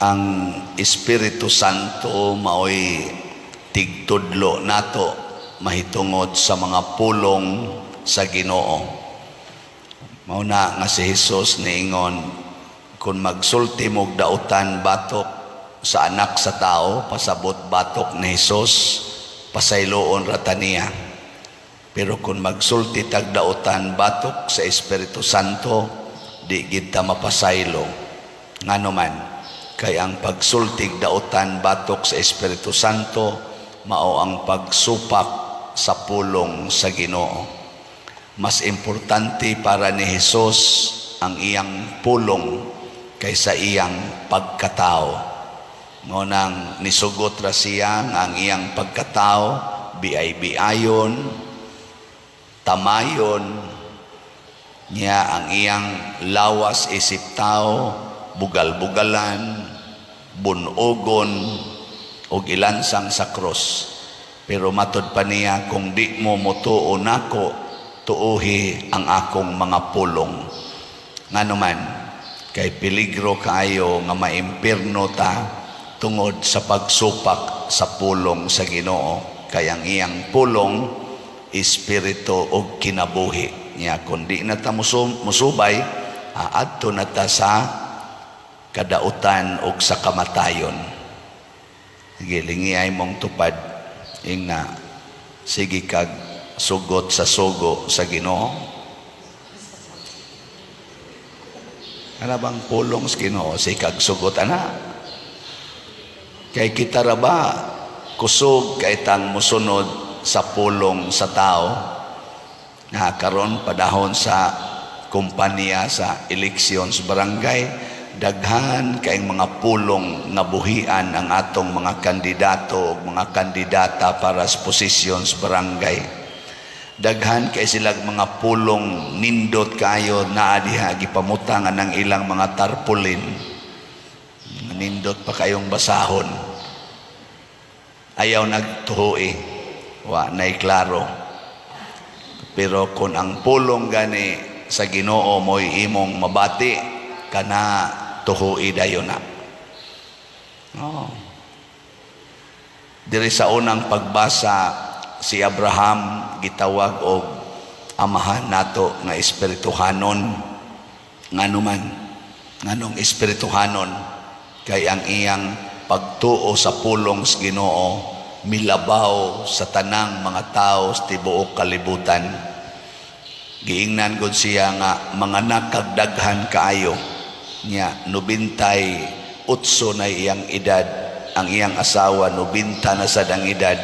ang Espiritu Santo maoy tigtudlo nato mahitungod sa mga pulong sa Ginoo. Mauna nga si Jesus niingon, kung magsulti mog dautan batok sa anak sa tao, pasabot batok ni Jesus, pasayloon rataniya. Pero kung magsulti tag dautan batok sa Espiritu Santo, di kita mapasaylo. Ngano man, kay ang pagsultig dautan batok sa Espiritu Santo mao ang pagsupak sa pulong sa Ginoo. Mas importante para ni Jesus ang iyang pulong kaysa iyang pagkatao. Ngunang nisugot ra siya ang iyang pagkatao, biay-biayon, tamayon niya ang iyang lawas isip tao, bugal-bugalan, bunogon, o ilansang sa cross. Pero matod pa niya, kung di mo motuo nako, tuuhi ang akong mga pulong. Ngano man, kay peligro kaayo nga maimpirno ta tungod sa pagsupak sa pulong sa Ginoo. Kay ang iyang pulong, espiritu o kinabuhi niya. Kung di na ta musubay, aadto na ta sa kadautan o sa kamatayon. Sige, lingiay mong tupad na sige kag sugot sa sugo sa Ginoo. Ano bang pulong sa Ginoo? Sige kag sugot ana. Kay kita ra ba kusog kay tang musunod sa pulong sa tao na karon padahon sa kumpanya sa eleksyon sa barangay, daghan kayong mga pulong nga buhian ang atong mga kandidato o mga kandidata para sa posisyon sa barangay. Daghan kay silang mga pulong nindot kayo na adiha gipamutangan ng ilang mga tarpaulin. Nindot pa kayong basahon. Ayaw nagtuhoi, wa nay klaro. Pero kung ang pulong gani sa Ginoo mo'y imong mabati, kana tuhui dayon na. Oh. Diri sa unang pagbasa, si Abraham gitawag og amahan nato nga espirituhanon. Nganuman, nganong espirituhanon, kay ang iyang pagtuo sa pulong sa Ginoo milabaw sa tanang mga tao sa tibuok kalibutan. Giingnan gud siya nga mga nakagdaghan kaayo niya 98 na iyang edad, ang iyang asawa 90 na sad ang edad,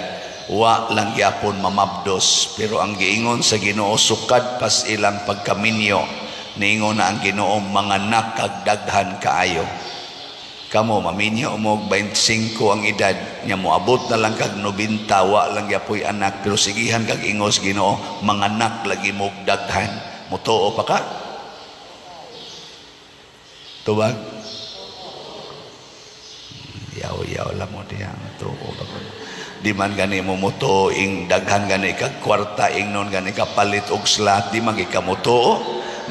wa lang gyapon mamabdos. Pero ang giingon sa Ginoo, sukad pas ilang pagkaminyo, niingon na ang Ginoo mga nakagdaghan kaayo. Kamo maminyo mo 25 ang edad nya, moabot na lang kag 90, wa lang gyapoy anak, pero sigihan kag ingos Ginoo mga anak lagi mo daghan. Mutuo pa ka? Tubag? Yaw lang mo diyan. Tuo pa ka. Di man gani mo mutuo ing daghan gani kag kwarta, ing non gani ka palit og slot, di man ka mutuo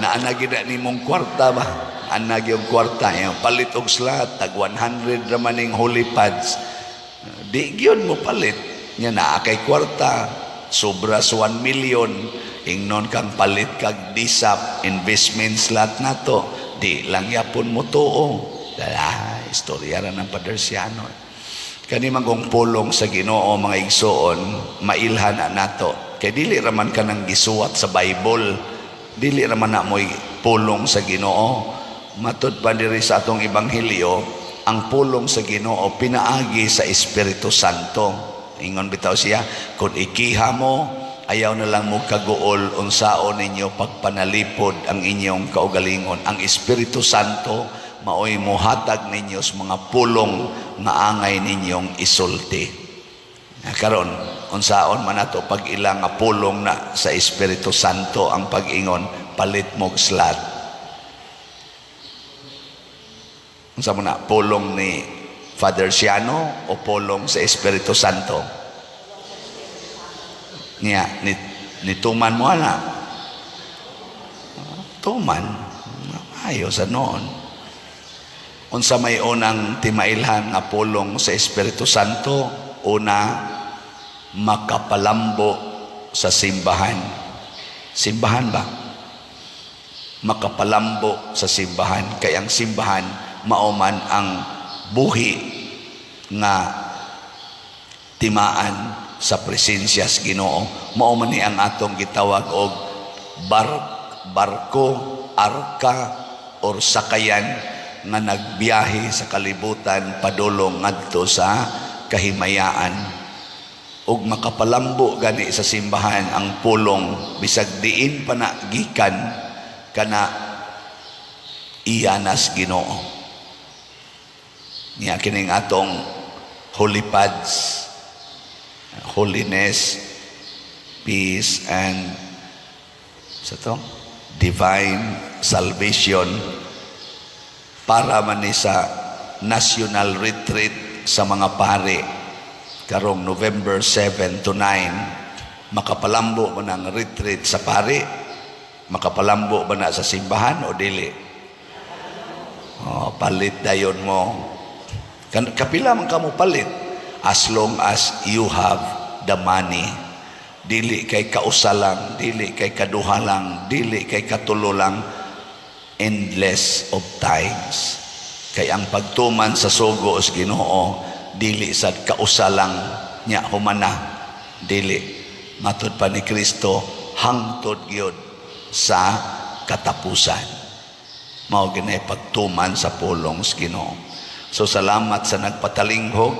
na anagid ni mong kwarta ba? Anag yung kwarta, yung palit og slot, tag 100 raman ning holy pads. Di gyud mo palit. Nya na kay kwarta, sobra sa 1 million, ingnon kang palit kag disap investment slot nato. Di lang yapon mo tuo. Dala, istorya ra ng Padersiano. Kani magong pulong sa Ginoo mga igsoon, mailhan na nato. Kay dili raman ka nang gisuwat sa Bible. Dili raman na mo'y pulong sa Ginoo. Matod pa diri sa atong ebanghelyo, ang pulong sa Ginoo pinaagi sa Espiritu Santo. Ingon bitaw siya, kung ikiha mo, ayaw na lang mo kaguol unsaon ninyo pagpanalipod ang inyong kaugalingon. Ang Espiritu Santo maoy mohatag ninyo sa mga pulong nga angay ninyong isulti. Karon unsaon man nato pag ilang nga pulong na sa Espiritu Santo ang pag-ingon, palit mo slot. Unsa mo na, pulong ni Father Siano o pulong sa Espiritu Santo? Niya, ni tuman mo na. Tuman, ayos sa noon. Unsa may unang timailhan nga pulong sa Espiritu Santo? Una, makapalambo sa simbahan. Simbahan ba? Makapalambo sa simbahan. Kaya ang simbahan, mauman ang buhi nga timaan sa presensya sa Ginoo. Mauman ni ang atong gitawag og barko, arka, or sakayan nga nagbiyahe sa kalibutan padulong ngadto sa kahimayaan. Ug makapalambo gani sa simbahan ang pulong bisag diin pa na gikan kana iyanas Ginoo. Niya kining atong holy pads, holiness, peace, and divine salvation, para man ni sa national retreat sa mga pari karong November 7 to 9. Makapalambo man ang retreat sa pari? Makapalambo ba na sa simbahan o dili? Palit dayon mo. Kapila man ka mo palit? As long as you have the money. Dili kay kausa lang, dili kay kaduha lang, dili kay katulo lang, endless of times. Kay ang pagtuman sa sugo sa Ginoo, dili sad kausa lang nya humana, dili matud pa ni Kristo hangtod gyud sa katapusan. Mao ginay pagtuman sa pulong sa Ginoo. So salamat sa nagpatalinghog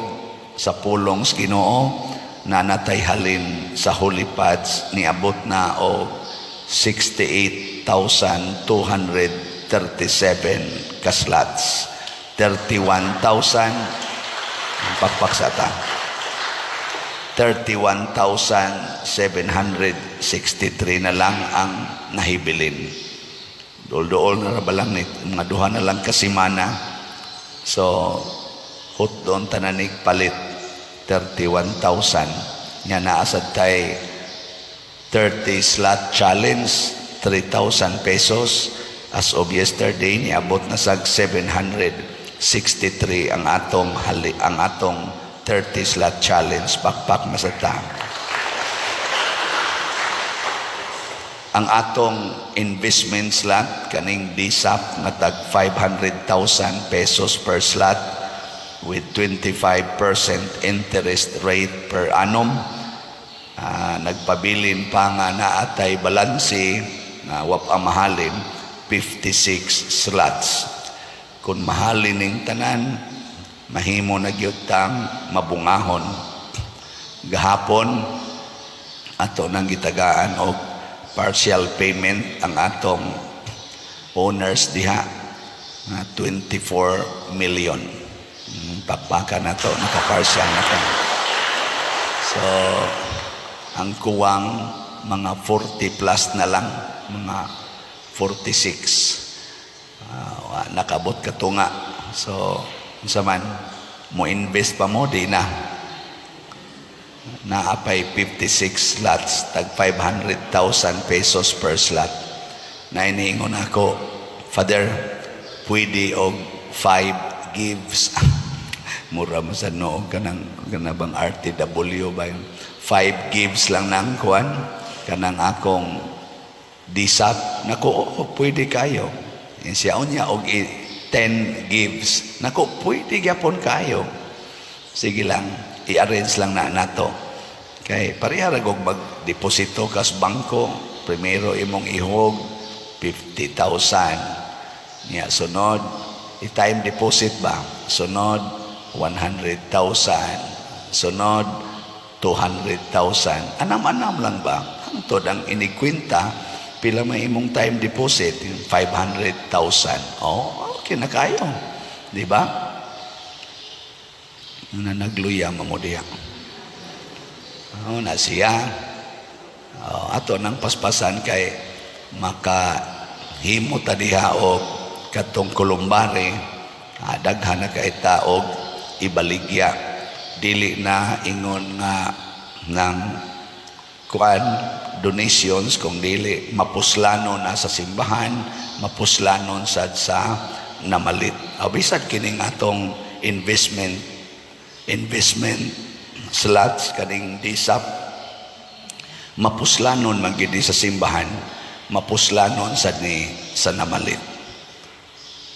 sa pulong sa Ginoo na natay halin sa Holy Pads, niabot na o 68,237 kaslats. 31,000 pagpaksata. 31,763 na lang ang nahibilin. Dool-dool na rabalang ni mga duha na lang kasimana. So hot doon tananig palit 31,000. Nya naasad tay 30 slot challenge, 3,000 pesos. As of yesterday, niabot na sag 763 ang atong 30 slot challenge. Pakpak masata. Ang atong investment slot kaning DSAP nga tag 500,000 pesos per slot with 25% interest rate per annum. Nagpabilin pa nga naatay balansi na mahalin 56 slots. Kung mahalin ning tanan, mahimo na gyud tang mabungahon. Gahapon ato nang gitagaan og partial payment ang atong owners diha na 24 million. Pakpakan na to, naka-partial na to. So ang kuwang mga 40 plus na lang, mga 46. Nakabot ka tunga. So unsa man mo invest pa mo di na naapay 56 slots tag 500,000 pesos per slot. Na iniingon ako, Father, pwede og 5 gives. Mura mo sa noong kanang RTW ba yun? 5 gives lang nang kuan kanang akong DSAP. Nako, pwede kayo. Yan siya unya og 10 gives. Nako, pwede gyapon kayo. Sige lang, i-arrange lang na nato. Kay pareha ra og magdeposito kas bangko. Primero imong ihog 50,000. Nya sunod i-time deposit ba? Sunod 100,000. Sunod 200,000. Anam-anam lang ba? Hangtod ang inikwenta, pila may imong time deposit, 500,000. Okay na kayo. Di ba? Na nagluya mo diya. Na siya. Ato nang paspasan kay makahimo ta diha og katong kulumbari. Daghan na kay taog ibaligya. Dili na ingon nga ng kuan donations kung dili mapuslanon na sa simbahan, mapuslanon sad sa namalit. Bisag kining atong investment slots kaning disap, mapuslanon man gid sa simbahan, mapuslanon sa namalit.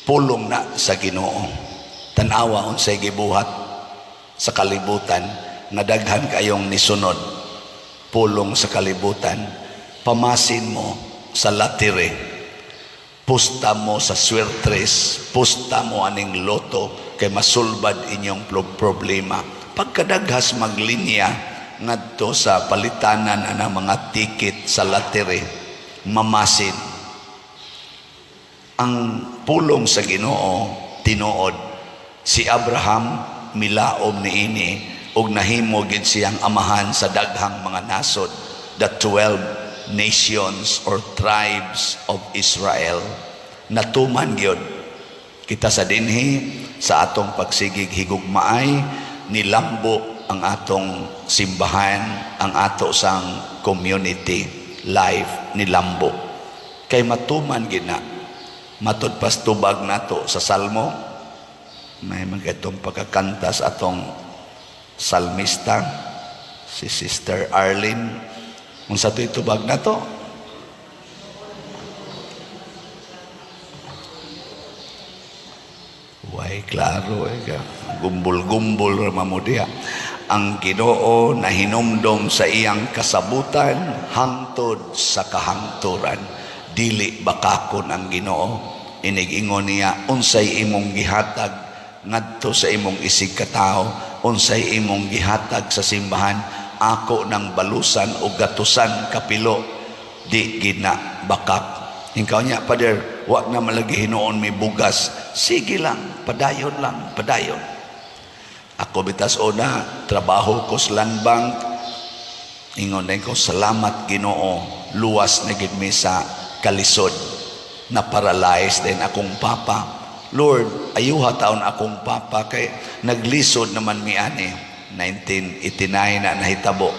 Pulong na sa Ginoo. Tanawa unsay gibuhat sa kalibutan nga daghan kayong nisunod. Pulong sa kalibutan, pamasin mo sa latire, pusta mo sa swertres, pusta mo aning loto kay masulbad inyong problema. Pagkadaghas maglinya ngadto sa palitanan ana mga ticket sa latire, mamasin. Ang pulong sa Ginoo tinuod, si Abraham milaom niini ug nahimo gid siyang amahan sa daghang mga nasod, the 12 nations or tribes of Israel. Natuman gyud kita sa dinhi sa atong pagsigig higugmaay, nilambo ang atong simbahan, ang ato sang community life nilambo. Kay matuman gid na matud pas tubag nato sa Salmo, may magatong pagkakanta sa atong salmista si Sister Arlene. Unsa to'y tubag nato? Way klaro gumbol-gumbol mamudiha. Ang Ginoo na hinumdom sa iyang kasabutan hangtod sa kahangturan, dili bakakon ang Ginoo. Inig-ingon niya, unsay imong gihatag ngadto sa imong isig katao, unsay imong gihatag sa simbahan, ako ng balusan o gatusan kapilo, di gina bakak. Hingkaw niya, Pader, wag na malagi hinoon may bugas, sige lang, padayon lang, padayon. Ako bitas una, trabaho ko sa land bank, ingon na ko, salamat Ginoo, luwas na gid mi sa kalisod, na paralyzed din akong papa. Lord, ayuha taon akong papa kay naglisod naman mi ani. 1989 na nahitabo.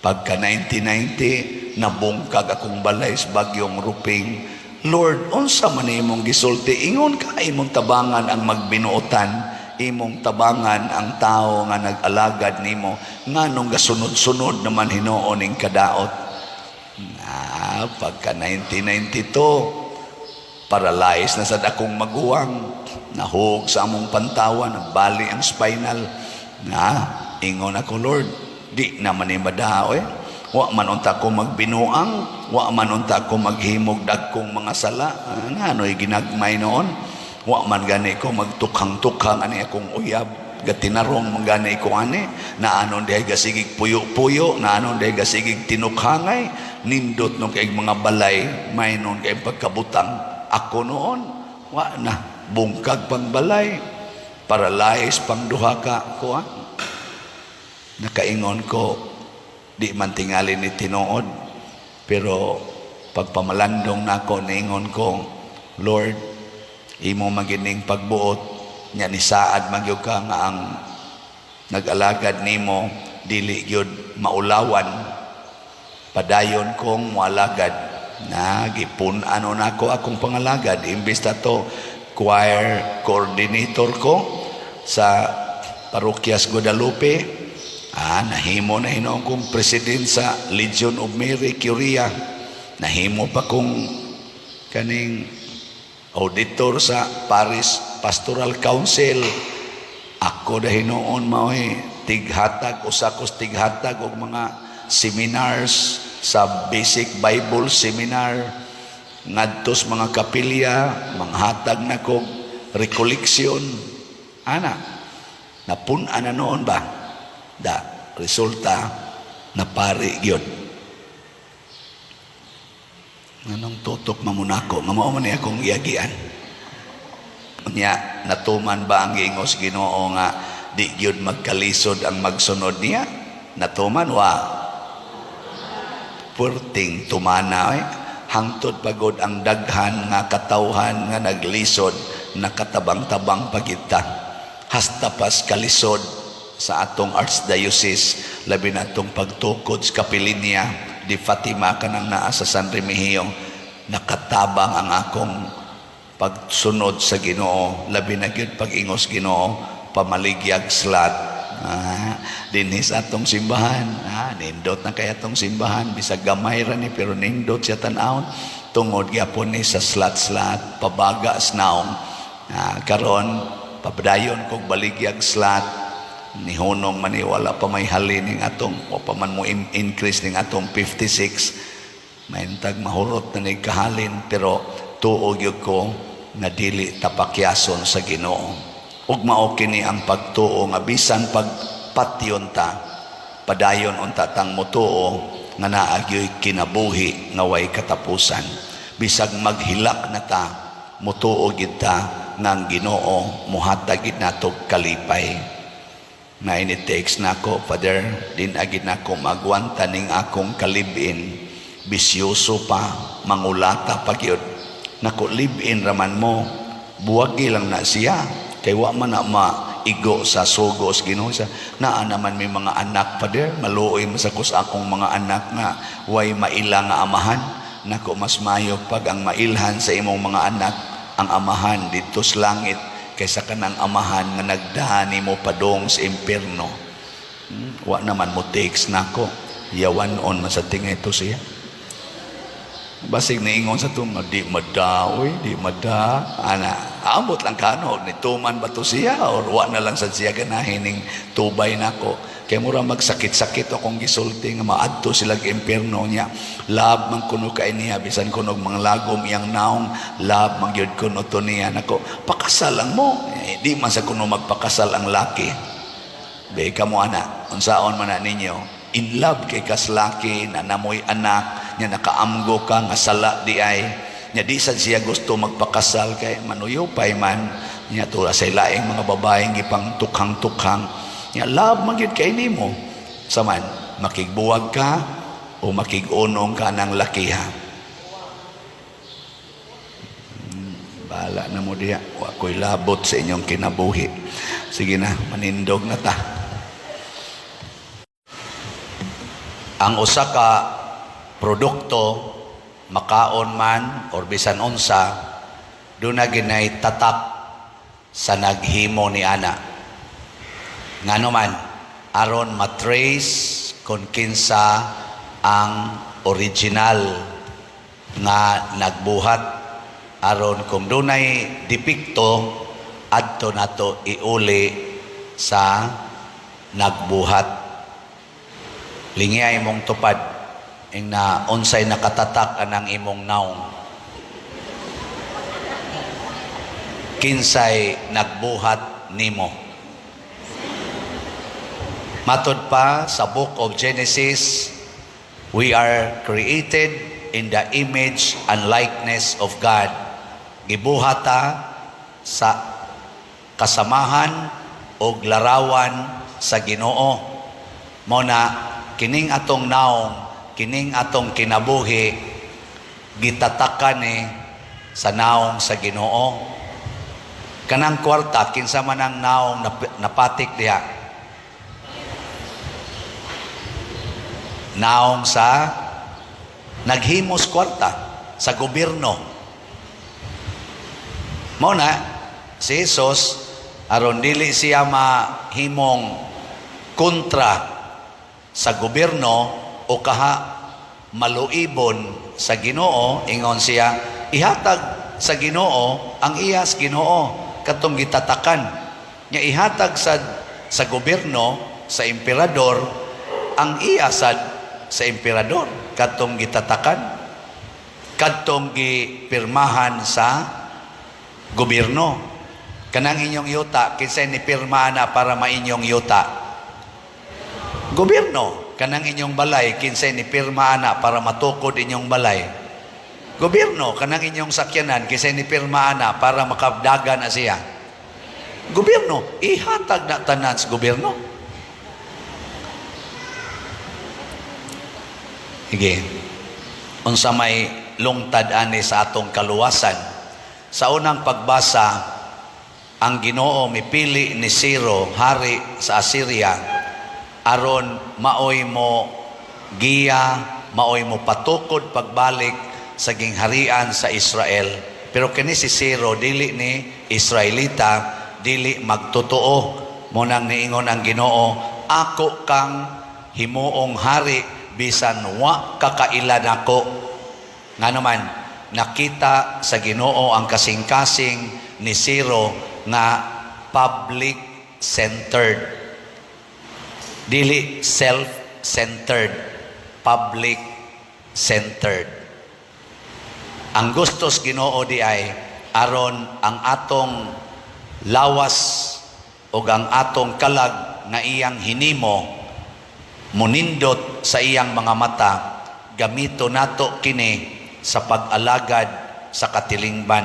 Pagka 1990 nabungkag akong balay sa bagyong Ruping. Lord, unsa man imong gisulti? Ingon ka imong tabangan ang magbinuotan, imong tabangan ang tao nga nag-alagad nimo, nganong gasunod-sunod naman hinuon ning kadaot. Pagka 1992 paralyzed na sad akong maguwang, nahug sa among pantawan, nagbali ang spinal. Ingon ako, Lord, di naman imadaw wa man unta ko magbinuang, wa man unta ko maghimog dagkong mga sala. Ano'y ginagmay noon, wa man gani ko magtukhang-tukhang ani akong uyab, gatinarong manggani ko ani, na anon dihay gasigig puyo-puyo, na anon dihay gasigig tinukhangay, nindot nung kay mga balay, may nun kay pagkabutang. Ako noon, wa na, bungkag pang balay, paralyzed pang duha ka ko. Nakaingon ko, di man tingali ni tinuod, pero pagpamalandong nako, naingon ko, Lord, imo magining pagbuot, nya ni saad magyud ka nga ang nag-alagad nimo, dili gyud maulawan. Padayon kong mualagad na gipun nako akong pangalagad, imbes na to choir coordinator ko sa Parokyas Guadalupe. Nahimo na hinoon kong president sa Legion of Mary Curia, nahimo pa kong kaning auditor sa Paris Pastoral Council. Ako na hinoon mao'y tighatag, usakos tighatag og mga seminars sa Basic Bible Seminar, ngadtos mga kapilya, manghatag na kog recollection. Napunan na noon ba? Resulta, napari yun. Anong tutok mamunako? Mamao man niya akong iyagian. Niya, natuman ba ang giingos Ginoo nga di yun magkalisod ang magsunod niya? Natuman, puerting tumana hangtod pagod ang daghan nga katawhan nga naglisod, nakatabang-tabang pagita. Hasta pas kalisod sa atong archdiocese, labi na itong pagtukod sa Kapilinya di Fatima kanang naa sa San Remigio, nakatabang ang akong pagsunod sa Ginoo, labi na gyud pag-ingos Ginoo, pamaligyag slat. Dinhi sa atong simbahan, nindot na kaya atong simbahan, bisag gamay ra ni pero nindot siya tan-awon tungod gyapon ni sa slat-slat, pabaga snaong. Karon papadayon kog baligyag slat, nihunong man ni wala pa may halin ning atong o pa man mo increase ning atong 56, maintag mahurot na ni kahalin, pero tuo gyud ko nga dili tapakyason sa Ginoo. Ug mao kini ang pagtuo nga bisan pagpatyon ta, padayon unta tang motuo nga naa gyoy kinabuhi nga way katapusan. Bisag maghilak na ta, motuo gid ta nga ang Ginoo muhatag gid nato kalipay. Na ini text nako, Father, din agid nako magwanta ning akong kalibin, bisyoso pa, mangulata pa gyud. Nako live-in raman mo, buwagi lang na siya, kay wa man na maigo sa sugos Ginoo sa naa naman may mga anak, Father, maluoy masakos akong mga anak nga way maila nga amahan. Nako mas mayo pag ang mailhan sa imong mga anak ang amahan dito sa langit kaysa kanang amahan nga nagdani mo padong sa impierno. Wa naman mo takes nako, yawanon man sa tingay to siya. Basig niingon sa tuma, di madaoy, di mada. Amot lang kano, nituman ba to siya? Or wa na lang sa siya ganahin ning tubay nako. Kaya mura magsakit-sakit akong gisulti nga maadto sila impierno niya. Lab man kuno kay niya, bisan kuno mga lagom iyang naong, lab man gyud kuno to niya. Nako, pakasal lang mo. Di man sa kuno magpakasal ang laki. Be kamo ana, unsaon man na ninyo? In love kay kas laki na namoy anak, nya nakaamgo ka nga sala di ay nya di sad siya gusto magpakasal kay manuyopay man nya tura sa laing mga babaeng gipang tukhang-tukhang nya love man gyud kay nimo saman makigbuwag ka o makigunong ka ng lakiha. Bala na mo diya, wa ko'y labot sa inyong kinabuhi. Sige na, manindog na ta. Ang usa ka produkto, makaon man or bisan unsa, doon na ginay tatak sa naghimo ni ana. Ngano man, aron matrace kung kinsa ang original nga nagbuhat, aron kung dunay depekto adto nato iuli sa nagbuhat. Lingya imong tupad ing na unsay nakatatak anang imong naong. Kinsay nagbuhat nimo. Matod pa sa Book of Genesis, we are created in the image and likeness of God. Gibuhata sa kasamahan o larawan sa Ginoo. Muna kining atong naong, kining atong kinabuhi, gitatakan sa naong sa Ginoo. Kanang kwarta, kinsa man ang naong napatik diha. Naong sa naghimos kwarta sa gobyerno. Mao na si Jesus aron dili siya mahimong kontra sa gobyerno o kaha maluibon sa Ginoo, ingon siya ihatag sa Ginoo ang iyas Ginoo katong gitatakan nya ihatag sa gobyerno sa emperador ang iyasad sa emperador katong gitatakan katong gipirmahan sa gobyerno. Kanang inyong yuta kinsay ni pirma na para mainyong yuta? Gobyerno. Kanang inyong balay kinsay ni pirma ana para matukod inyong balay? Gobyerno. Kanang inyong sakyanan kinsay ni pirma ana para makabdaga na siya? Gobyerno. Ihatag na tanan sa gobyerno. Sige. Unsa may lungtad ani sa atong kaluwasan. Sa unang pagbasa, ang Ginoo mipili ni Ciro, hari sa Assyria, aron maoy mo giya, maoy mo patukod pagbalik sa gingharian sa Israel. Pero kini si Zero, dili ni Israelita, dili magtotoo. Munang niingon ang Ginoo, ako kang himuong hari, bisan wa kakailan ako. Nga naman, nakita sa Ginoo ang kasing-kasing ni Zero nga public-centered. Dili self-centered, public-centered. Ang gustos Ginoo di ay aron ang atong lawas o ang atong kalag na iyang hinimo munindot sa iyang mga mata, gamito nato kini sa pag-alagad sa katilingban,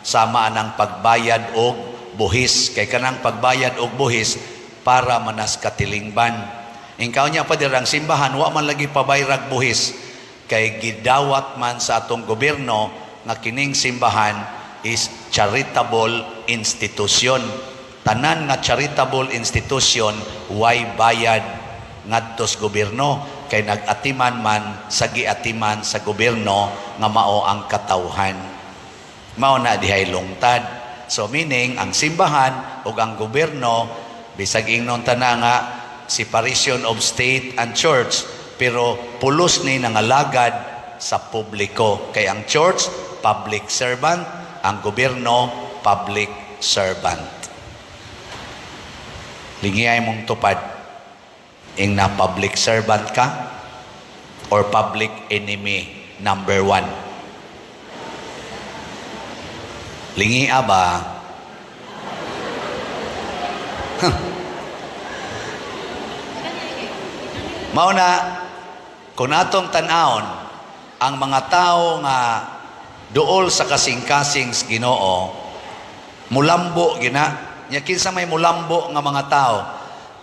sama ang pagbayad og buhis. Kay kanang pagbayad og buhis para manas katilingban. Ingkaw niya pa dirang simbahan, wa man lagi pabayrag buhis, kay gidawat man sa atong gobyerno nga kining simbahan is charitable institution. Tanan nga charitable institution way bayad ngadto sa gobyerno, kay nagatiman man sa giatiman sa gobyerno nga mao ang katawhan. Mao na dihay lungtad. So meaning ang simbahan ug ang gobyerno bisag ingnon tana nga separation of state and church, pero pulos ni nangalagad sa publiko. Kay ang church, public servant, ang gobyerno, public servant. Lingiyay mong tupad, ing na public servant ka or public enemy number 1. Lingia ba? Mao na, kung atong tanawon, ang mga tao nga duol sa kasing-kasing sa Ginoo, mulambo gina, nya kinsa may mulambo nga mga tao,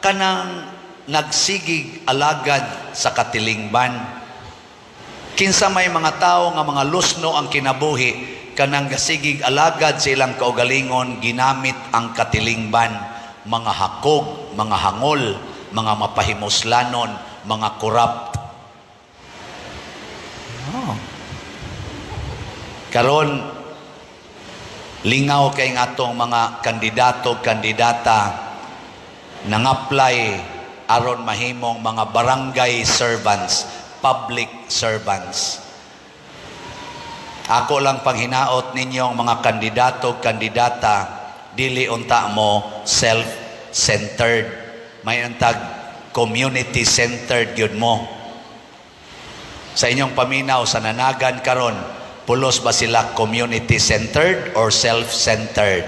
kanang nagsigig alagad sa katilingban. Kinsa may mga tao nga mga lusno ang kinabuhi, kanang gasigig alagad sa ilang kaugalingon, ginamit ang katilingban, mga hakog, mga hangol, mga mapahimuslanon, mga corrupt. Karon lingaw kay atong mga kandidato, kandidata nang-apply aron mahimong mga barangay servants, public servants. Ako lang panghinaot ninyong mga kandidato, kandidata, dili unta mo self-centered. May untag community-centered yun mo. Sa inyong paminaw sa nanagan karon, pulos ba sila community-centered or self-centered?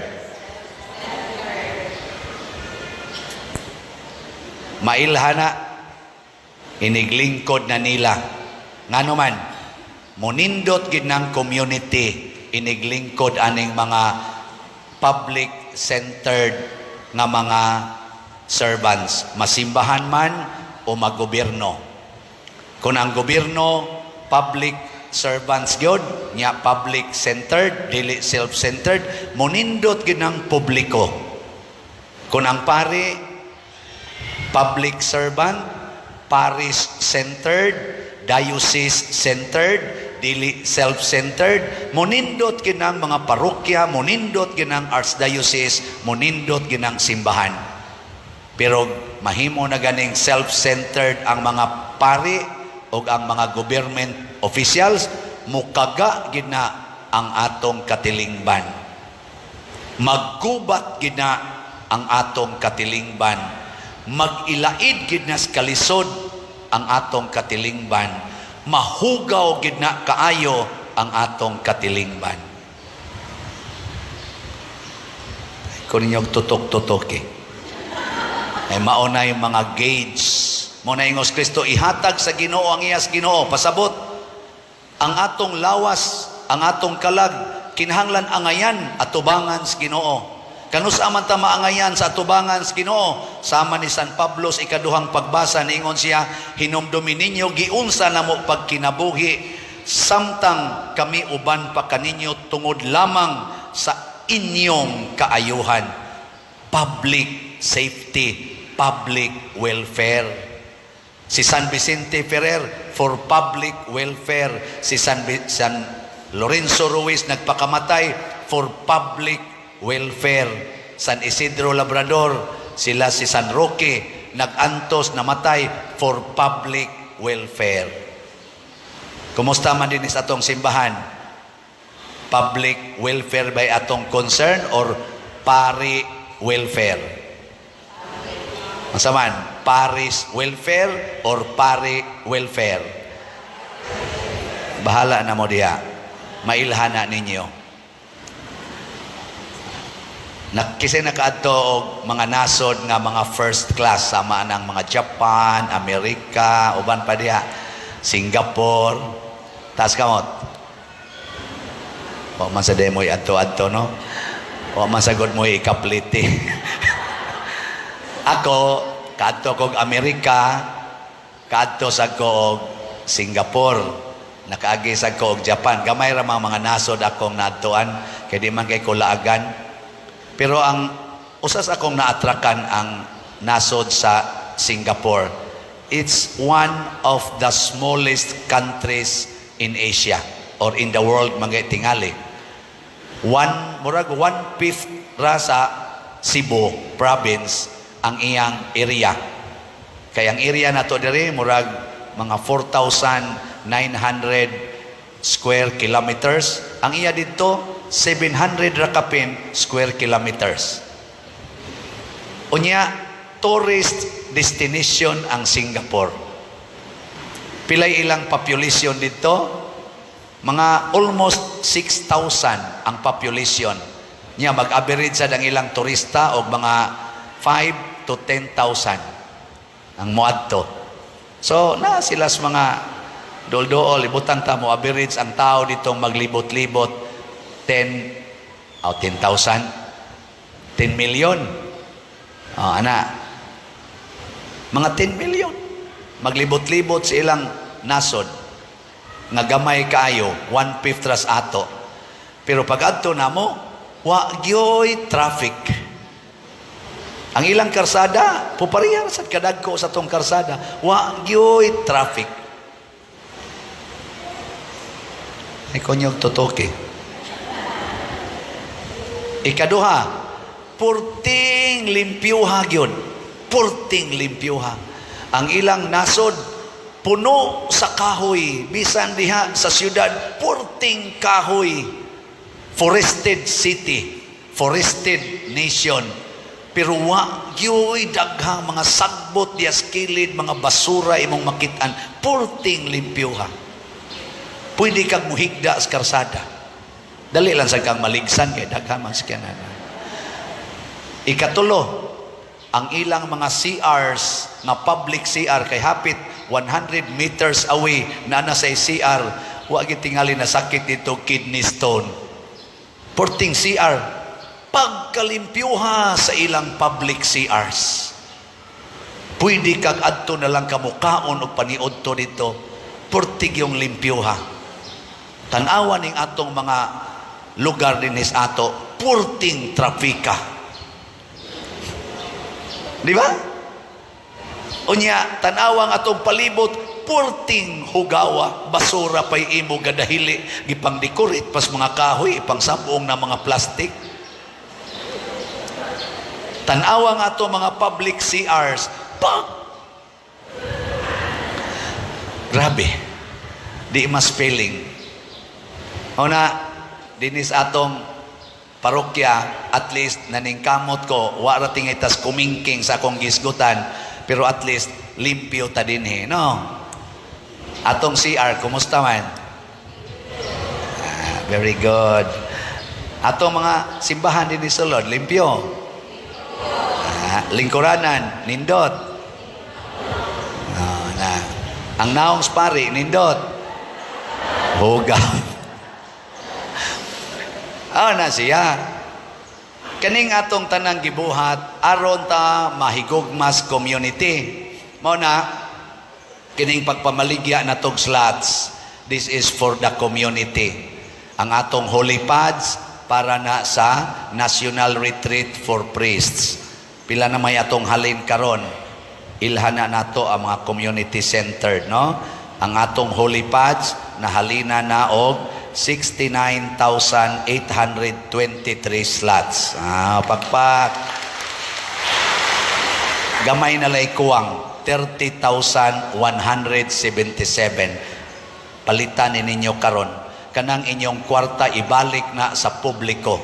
Mailhana, iniglingkod na nila. Nga naman, munindot gid ng community, iniglingkod aning mga public-centered nga mga servants, masimbahan man o maggobyerno. Kung ang gobyerno, public servants gyud, nya public-centered, dili self-centered, munindot gid ng publiko. Kung ang pari, public servant, parish-centered, diocese-centered, dili self-centered, munindot gid ng mga parokya, munindot gid ng archdiocese, munindot gid ng simbahan. Pero mahimo na ganing self-centered ang mga pari o ang mga government officials, mukaga gid na ang atong katilingban. Maggubat gid na ang atong katilingban. Mag-ilaid gid na sa kalisod ang atong katilingban. Mahugaw gid na kaayo ang atong katilingban. Kung ninyong tutok-tutok ay mauna yung mga gauge. Muna ingos Kristo, ihatag sa Ginoo ang iyas Ginoo. Pasabot, ang atong lawas, ang atong kalag, kinahanglan angayan at tubangan sa Ginoo. Kanus aman ta maangayan sa atubangan sa Ginoo. Sama ni San Pablo sa ikaduhang pagbasa, niingon siya, hinumdumi ninyo, giunsa na mo pagkinabuhi, samtang kami uban pa kaninyo tungod lamang sa inyong kaayuhan. Public safety, public welfare. Si San Vicente Ferrer for public welfare, si San Lorenzo Ruiz nagpakamatay for public welfare. San Isidro Labrador, sila si San Roque, nagantos namatay for public welfare. Kumusta man din sa atong simbahan? Public welfare by atong concern or pari welfare? Masaman, Paris welfare or pari welfare? Bahala na mo diya. Mailhana ninyo. Kasi nakaadto og mga nasod nga mga first class sama ng mga Japan, Amerika, uban pa diha, Singapore, taas kamot. O man sa demoy adto-adto no. O man sa god mo ikapliti. Ako kadto kog Amerika, kadto sa kog Singapore, nakaagi sa kog Japan. Gamay ra mga nasod akong naadtoan kay di man kay kulaagan. Pero ang usas akong naatrakan ang nasod sa Singapore. It's one of the smallest countries in Asia or in the world mga tingali. Murag 1/5 ra sa Cebu province ang iyang area. Kaya ang area na to diri murag mga 4,900 square kilometers. Ang iya dito 700 ra kapin square kilometers. Unya tourist destination ang Singapore. Pilay ilang population dito? Mga almost 6,000 ang population. Nya mag-average sa dang ilang turista og mga 5 to 10,000 ang moadto. So na sila sa mga dool-dool ibutang ta mo average ang tao dito maglibot-libot 10,000 10 million. Ana mga 10 million maglibot-libot sa ilang nasod nga gamay kaayo 1/5 ras ato. Pero pag adto namo wa gyoy traffic. Ang ilang karsada pupariya sa kadagko sa tong karsada wa gyoy traffic. Ay konyog totoke. Ikaduha, purting limpyuha gyud. Purting limpyuha. Ang ilang nasod puno sa kahoy. Bisan diha sa syudad, purting kahoy. Forested city. Forested nation. Pero wa gyoy daghang mga sagbot dias kilid, mga basura imong makitaan. Purting limpyuha. Pwede kang muhigda sa karsada. Dali lang sa kang maligsan kay daghang man sakyanan. Ikatulo, ang ilang mga CRs na public CR kay hapit 100 meters away na nasa CR, wa gyud tingali na sakit dito kidney stone. Porting CR, pagkalimpyuha sa ilang public CRs. Pwede kag adto na lang kamukaon og paniudto dito, portig yung limpyuha. Tanawa ning atong mga lugar dinis ato, purting trafika. Di ba? Unya, tanawang atong palibot, purting hugawa, basura pa'y imo gadahili, gipangdikorit pas mga kahoy, ipang sabong na mga plastic. Tanawang ato mga public CRs, grabe, di mas spelling. Una, dinis atong parokya, at least naningkamot ko, wala tingitas kumingking sa akong gisgutan, pero at least limpyo ta din no? Atong CR, kumusta man? Very good. Atong mga simbahan din ni Sulod, limpyo. Lingkuranan, nindot. Ang naong spari, nindot. Hugaw. Na siya. Kaning atong tanang gibuhat aron ta mahigugmas community. Mao na kining pagpamaligya natong slots. This is for the community. Ang atong holy pads para na sa National Retreat for Priests. Pila na may atong halin karon. Ilhana nato ang mga community centered, no? Ang atong holy pads na halina na og 69,823 slots. Pakpak. Gamay na lay kuwang 30,177. Palitan ninyo karon. Kanang inyong kwarta ibalik na sa publiko.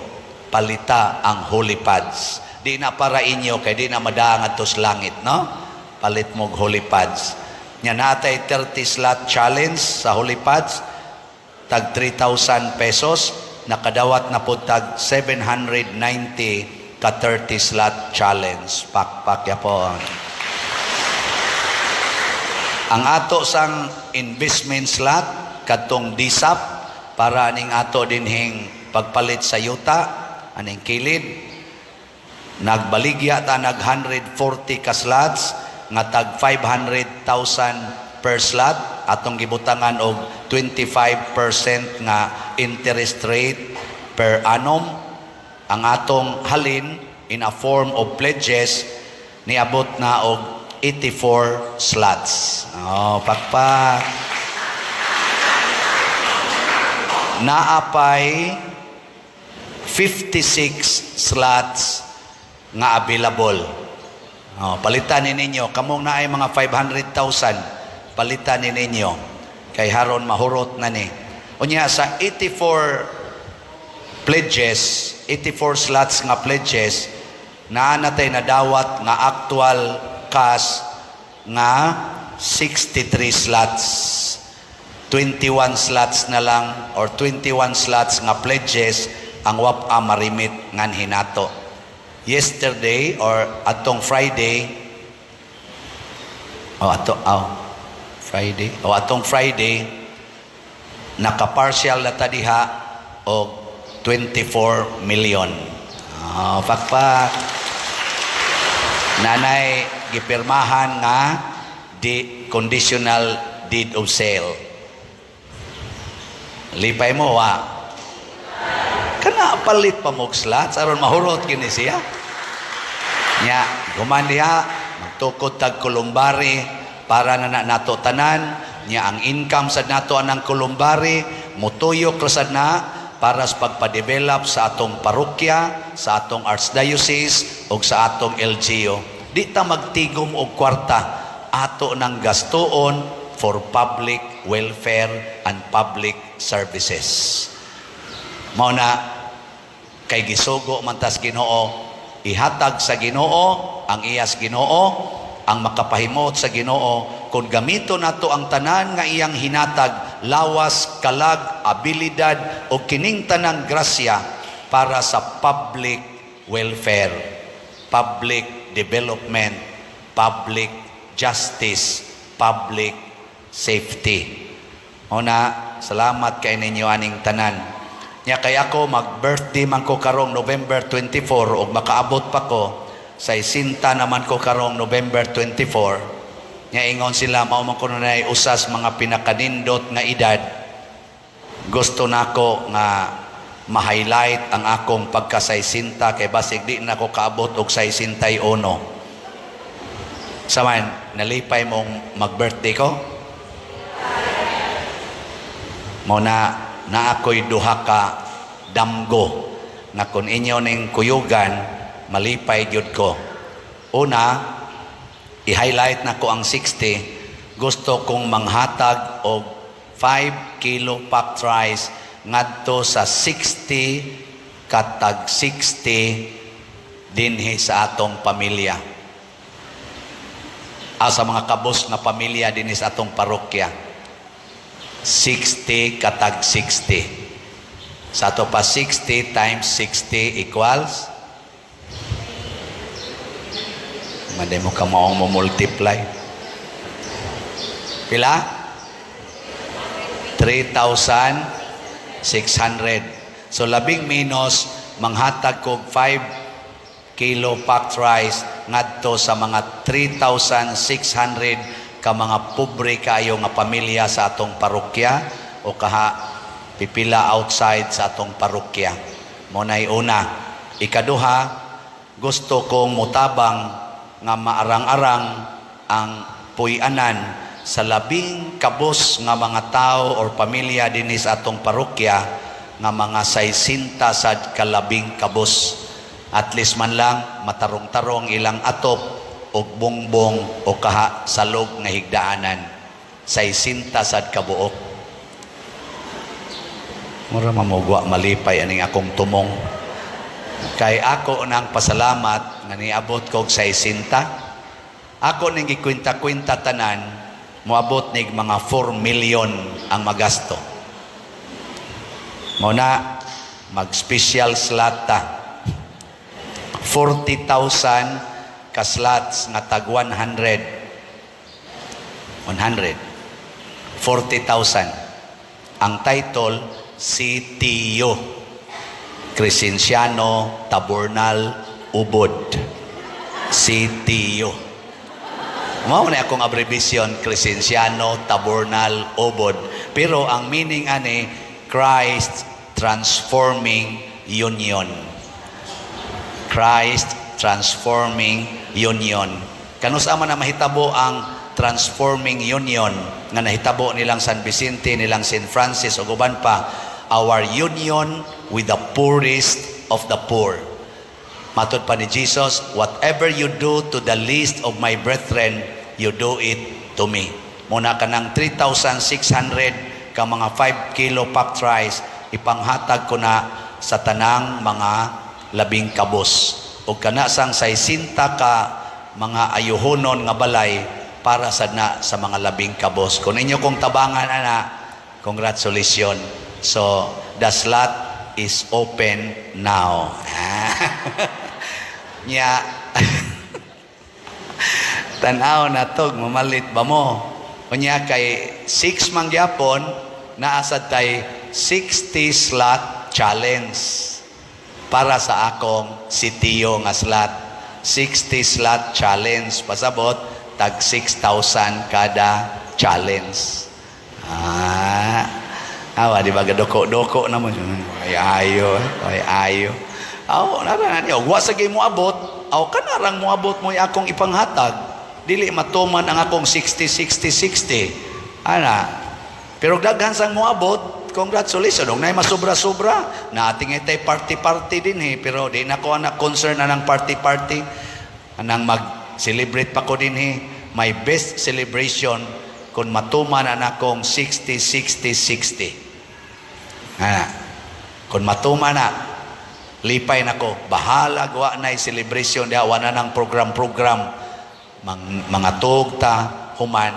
Palita ang holy pads. Di na para inyo kay di na madaangat tos langit, no? Palit mo holy pads. Nya natay 30 slot challenge sa holy pads. Tag 3,000 pesos. Nakadawat na po tag 790 ka 30 slot challenge. Pakpak yapon. Ang ato sang investment slot katong DSAP para aning ato dinhing pagpalit sa yuta aning kilid nagbaligya ta nag 140 ka slots nga tag 500,000 per slot atong gibutangan og 25% nga interest rate per annum. Ang atong halin in a form of pledges niabot na og 84 slots. Pakpak. Naapay 56 slots nga available. Palitan ninyo. Kamong naay mga 500,000. Palitan ninyo. Kay haron mahurot na ni. Unya sa 84 pledges, 84 slots nga pledges, naanatay na dawat nga actual cash nga 63 slots. 21 slots na lang or 21 slots nga pledges ang wapa marimit ngan hinato. Yesterday or atong Friday atong Friday naka-partial na ta diha og 24 million. Pakpak. Nanay gipirmahan nga conditional deed of sale. Lipay mo kana palit pa mo slots aron mahurot kini siya. Nya guman diha magtukod tag kulumbari para na nato tanan nya ang income sad nato anang kulumbari mutuyok rasad na para sa pagpa-develop sa atong parokya, sa atong archdiocese o sa atong LGU. Di ta magtigom og kwarta ato nang gastoon for public welfare and public services. Mao na kay gisugo man tas Ginoo, ihatag sa Ginoo ang iyas Ginoo, ang makapahimot sa Ginoo kung gamito nato ang tanan nga iyang hinatag, lawas, kalag, abilidad o kining tanang grasya para sa public welfare, public development, public justice, public safety. Una, salamat kay ninyo aning tanan. Nya kay ako mag-birthday man ko karong November 24 ug makaabot pa ko sa isinta naman ko karong November 24. Nya ingon sila mao man kuno nay usas mga pinakanindot nga edad. Gusto nako nga ma-highlight ang akong pagka-61 kay basig di na ko kaabot og 61. Saman nalipay mong mag-birthday ko? Mao na ako'y duha ka damgo nga kung inyo ning kuyugan malipay gyud ko. Una, i-highlight na ko ang 60. Gusto kong manghatag og 5 kilo packed rice ngadto sa 60 katag 60 dinhi sa atong pamilya. Sa mga kabos na pamilya dinhi sa atong parokya. 60 katag 60. Sa ato pa 60 times 60 equals Mande mo ka maong mo multiply. Pila? 3,600. So labing minus manghatag kog 5 kilo packed rice ngadto sa mga 3,600 ka mga pobre kayo nga pamilya sa atong parokya o kaha pipila outside sa atong parokya. Mo nay una. Ikaduha, gusto kong mutabang nga maarang-arang ang puy-anan sa labing kabos nga mga tao or pamilya dinhi sa atong parokya nga mga 60 sa kalabing kabos. At least man lang matarong-tarong ilang atop o bongbong o kaha salog nga higdaanan. 60 sad kabuok. Mura mamugwa malipay aning akong tumong. Kay ako nang pasalamat nga niabot kog 60. Ako ning gikwenta-kwenta tanan, moabot nig mga 4 million ang magasto. Muna mag-special slot ta. 40,000 ka slots nga tag 100. 40,000. Ang title, CTU. Crescenciano Tabernal Ubod. CTU. Mao na akong abbreviation, Crescenciano Tabernal Ubod. Pero ang meaning ani, Christ Transforming Union. Christ Transforming Union. Kanusa man na mahitabo ang Transforming Union nga nahitabo nilang San Vicente, nilang St. Francis o guban pa, our union with the poorest of the poor. Matod pa ni Jesus, whatever you do to the least of my brethren, you do it to me. Muna ka ng 3,600 ka mga 5 kilo packed rice, ipanghatag ko na sa tanang mga labing kabos. O kana sang 60 ka mga ayuhonon nga balay para sa mga labing kabos. Kung inyo kong tabangan, ana, congratulations. So, the slot is open now. Nya, tanaw na tog, mamalit ba mo? Kunya kay 6 mangyapon, naasad tay 60 slot challenge para sa akong sitiyo nga slot. 60 slot challenge. Pasabot, tag 6,000 kada challenge. Awa, di ba gadoko-doko naman yun? Ay ayo. Aw, nara niyo, wa sagay mo abot. Aw kanarang mo abot mo akong ipanghatag. Dili matuman ang akong 60. Ana. Pero daghan sang mo abot. Congratulations. Dong nay masobra-sobra. Nating itay party din pero di na ko anak concern na ng party. Anang mag-celebrate pa ko din My best celebration kung matuman ang akong 60. Ana. Kung matuman na lipay na ko, bahala gawa na celebration diha, wala nang program mga tugta human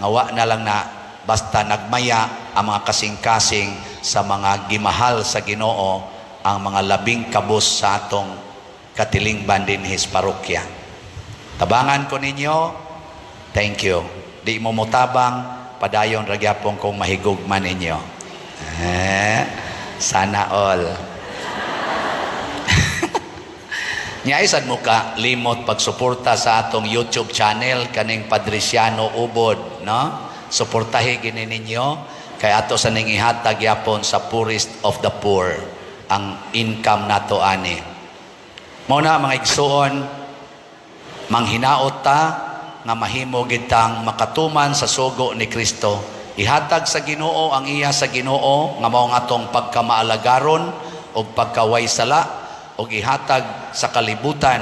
ngawa na lang na basta nagmaya ang mga kasing-kasing sa mga gimahal sa Ginoo ang mga labing kabos sa atong katilingban din his parokya. Tabangan ko ninyo, thank you. Di mo mutabang, padayon ragyapon kong mahigugman ninyo. Sana all. Nyaisan mo ka limot pagsuporta sa atong YouTube channel kaning Padriciano Ubod, no? Suportahi gini ninyo kay ato sa ning ihatag yapon sa poorest of the poor ang income nato ani. Mao na mga igsuon, manghinaot ta nga mahimo gid tang makatuman sa sugo ni Kristo. Ihatag sa Ginoo ang iya sa Ginoo nga mao nga atong pagkamaalagaron o pagkaway sala o ihatag sa kalibutan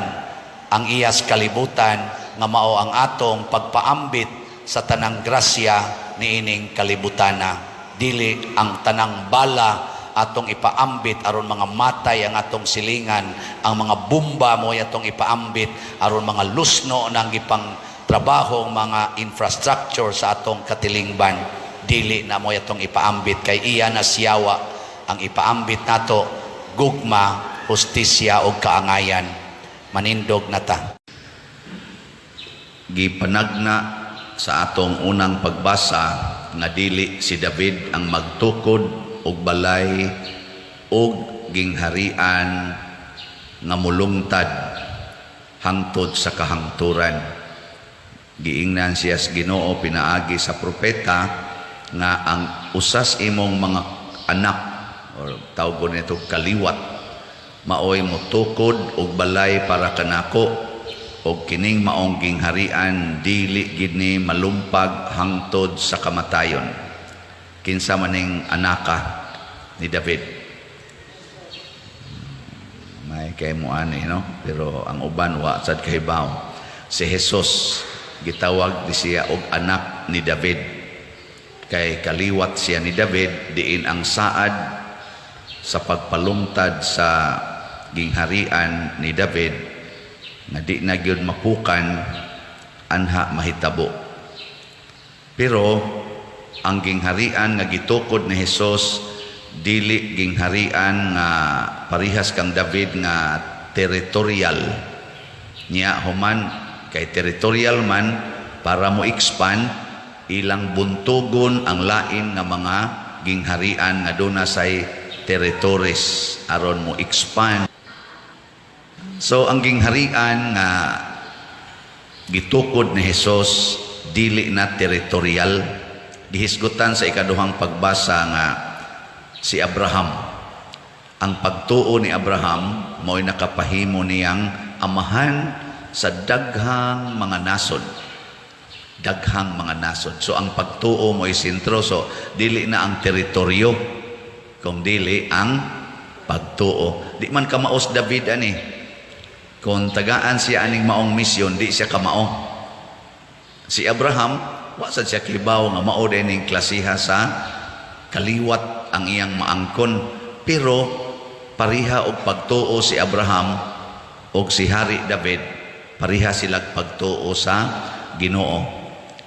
ang iyas kalibutan nga mao ang atong pagpaambit sa tanang grasya niining kalibutana. Dili ang tanang bala atong ipaambit aron mga matay ang atong silingan, ang mga bomba mo atong ipaambit aron mga lusno nang ipang trabaho mga infrastructure sa atong katilingban. Dili na mo atong ipaambit kay iya na siyawa ang ipaambit nato gugma, hustisya o kaangayan. Manindog na ta. Gipanagna sa atong unang pagbasa nga dili si David ang magtukod og balay og gingharian nga mulungtad hangtod sa kahangturan. Giingnan siya sa Ginoo pinaagi sa propeta nga ang usas imong mga anak o tawag nito kaliwat maoy mo tukod og balay para kanako o kining maong gingharian dili gid ni malumpag hangtod sa kamatayon. Kinsa maning anaka ni David? May kay mo ani, no? Pero ang uban wa sad kahibaw. Si Jesus gitawag di siya og anak ni David. Kay kaliwat siya ni David diin ang saad sa pagpalungtad sa gingharian ni David nga di na gyud mapukan anha mahitabo. Pero ang gingharian nga gitukod ni Jesus dili gingharian nga parihas kang David nga territorial niya, human kay territorial man para mo expand ilang buntugon ang lain nga mga gingharian nga duna say territories aron mo expand. So ang gingharian nga gitukod ni Jesus dili na territorial. Gihisgutan sa ikaduhang pagbasa nga si Abraham, ang pagtuo ni Abraham mo'y nakapahimo niyang amahan sa daghang mga nasod. Daghang mga nasod. So ang pagtuo mo'y sentro. So dili na ang teritoryo, kung dili ang pagtuo. Di man kamaos David ani. Kung tagaan siya aning maong misyon, di siya kamao. Si Abraham, wa sad siya kibaw nga mao dining klasiha sa kaliwat ang iyang maangkon, pero pariha og pagtuo si Abraham og si Hari David, pariha silang pagtuo sa Ginoo.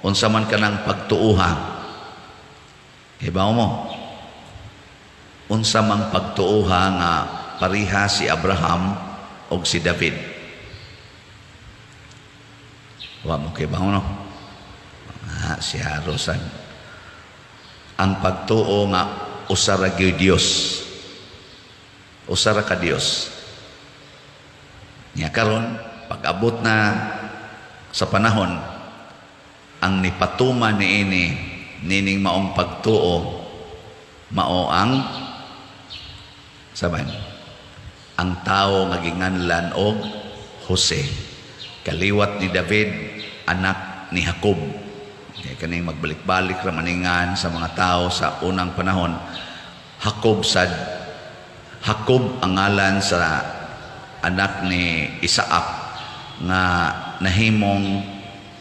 Unsa man kanang pagtuuha, hibaw mo, unsa man pagtuuha nga pariha si Abraham og si David. Wa mo kibaw no? Si Harosan. Ang pagtuo nga usara gyud Dios. Usara ka Dios. Nya karon pag-abot na sa panahon ang nipatuma niini nining maong pagtuo mao ang saban ang tao nga ginganlan og Jose, kaliwat ni David, anak ni Jacob. Kaya kaning magbalik-balik ra maningan sa mga tao sa unang panahon. Jacob ang ngalan sa anak ni Isaac nga nahimong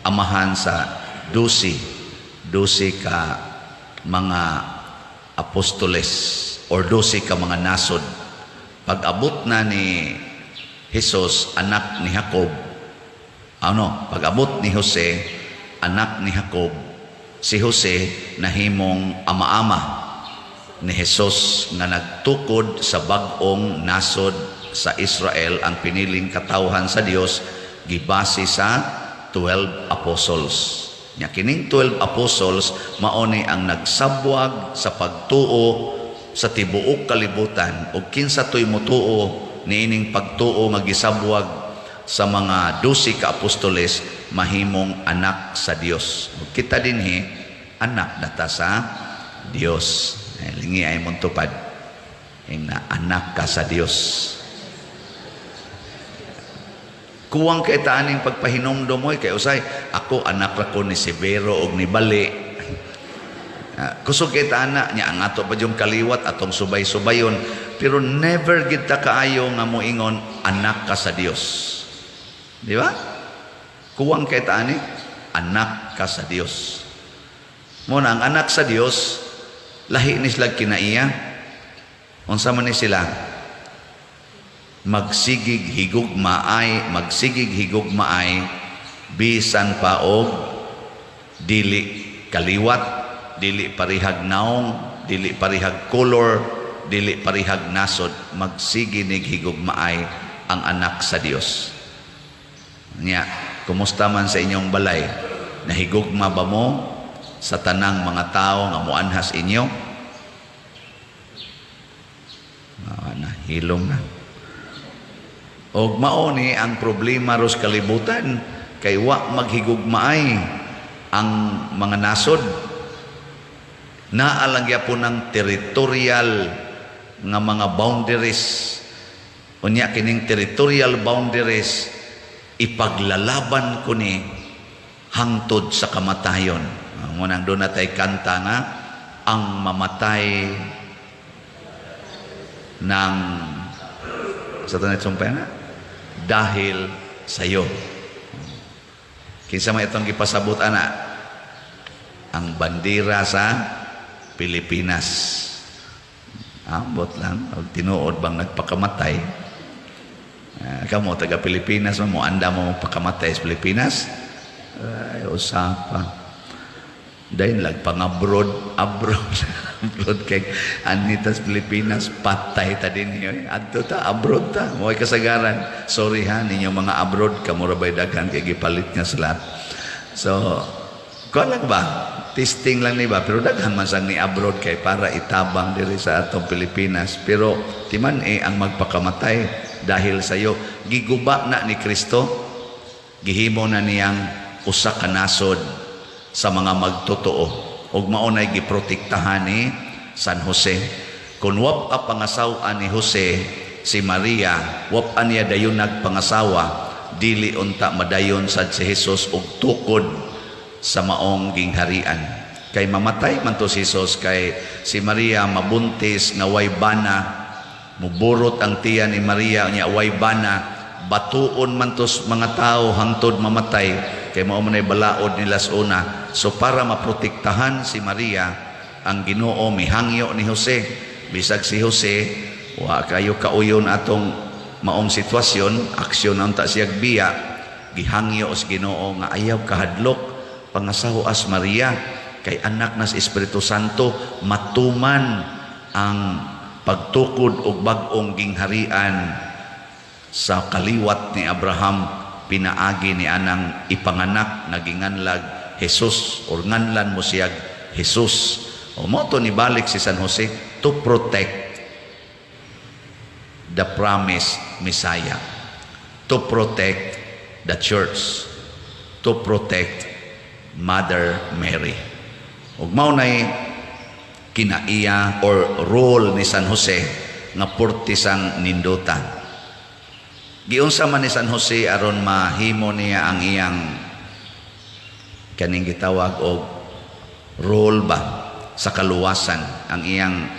amahan sa 12 ka mga apostoles or 12 ka mga nasod. Pag-abot na ni Jesus, anak ni Jacob, pag-abot ni Jose, anak ni Jacob, si Jose nahimong ama-ama ni Jesus nga nagtukod sa bag-ong nasod sa Israel, ang piniling katawhan sa Dios gibase sa 12 apostles. Nya kining 12 apostles mao ni ang nagsabwag sa pagtuo sa tibuok kalibutan, ug kinsa toy motuo niining pagtuo nga gisabwag sa mga 12 ka apostoles mahimong anak sa Dios. Ug kita dinhi anak nata sa Dios. Lingi ay mong tupad na anak ka sa Dios. Kuwang kay taaning pagpahinomdom mo kay usay ako anak ra ko ni Severo og ni Bali. Kusog kay taana nya ang ato pa yung kaliwat atong subay-subayon, pero never gid ta kaayo nga moingon anak ka sa Dios. Di ba? Kuwang kay taani anak ka sa Dios. Mo na ang anak sa Dios lahi ni sila kinaiya. Unsa man ni sila? Magsigig higugmaay bisan pa og dili kaliwat, dili parihag naong, dili parihag color, dili parihag nasod, magsiginig higugmaay ang anak sa Dios. Nya, kumusta man sa inyong balay? Nahigugma ba mo sa tanang mga tao nga muanhas inyo? Hilom na. Og mao ni ang problema ros kalibutan, kay wa maghigugmaay ang mga nasod. Naalagya po ng territorial nga mga boundaries. Unya kining territorial boundaries ipaglalaban ko ni hangtod sa kamatayon. Ngunang doon natay kanta nga, ang mamatay ng sa tanay sumpay na dahil sayo. Kinsa may itong gipasabot ana, ang bandera sa Pilipinas. Ambot lang, tinuod bang nagpakamatay. Kamo taga Pilipinas mo anda mo pakamatay sa Pilipinas. Ay usapa. Dahil abroad kay anitas Pilipinas patay ta din yun. Adto ta abroad ta mo'y kasagaran. Sorry ha ninyo mga abroad kamura bay daghan kay gipalit nga salat. So kuan lang ba? Testing lang ni ba, pero daghan man sang ni abroad kay para itabang diri sa atong Pilipinas. Pero timan ang magpakamatay dahil sayo giguba na ni Kristo, gihimo na niyang usa ka nasod sa mga magtotoo ug maunay giprotektahan ni San Jose. Kung wap a pangasawa ni Jose si Maria, wap niya dayon nagpangasawa, dili unta madayon sad si Jesus og tukod sa maong gingharian. Kay mamatay man to si Jesus, kay si Maria mabuntis nga way bana, muburot ang tiya ni Maria nya way bana, batuon man tos mga tao hangtod mamatay, kay mao man ay balaod nila sa una. So para maprotektahan si Maria, ang Ginoo mihangyo ni Jose, bisag si Jose wa kayo kauyon atong maong sitwasyon, aksyon unta siyag biya, gihangyo sa Ginoo nga ayaw kahadlok pangasawa as Maria, kay anak nas Espiritu Santo, matuman ang pagtukod og bag-ong gingharian sa kaliwat ni Abraham. Pinaagi ni anang ipanganak na ginganlag Jesus, or nganlan mo siyag Jesus. O mo to nibalik si San Jose to protect the promised Messiah, to protect the church, to protect Mother Mary. Ug mao nay kinaiya or role ni San Jose nga purtisang nindutan. Giunsa man ni San Jose aron mahimo niya ang iyang kaning gitawag og role ba sa kaluwasan, ang iyang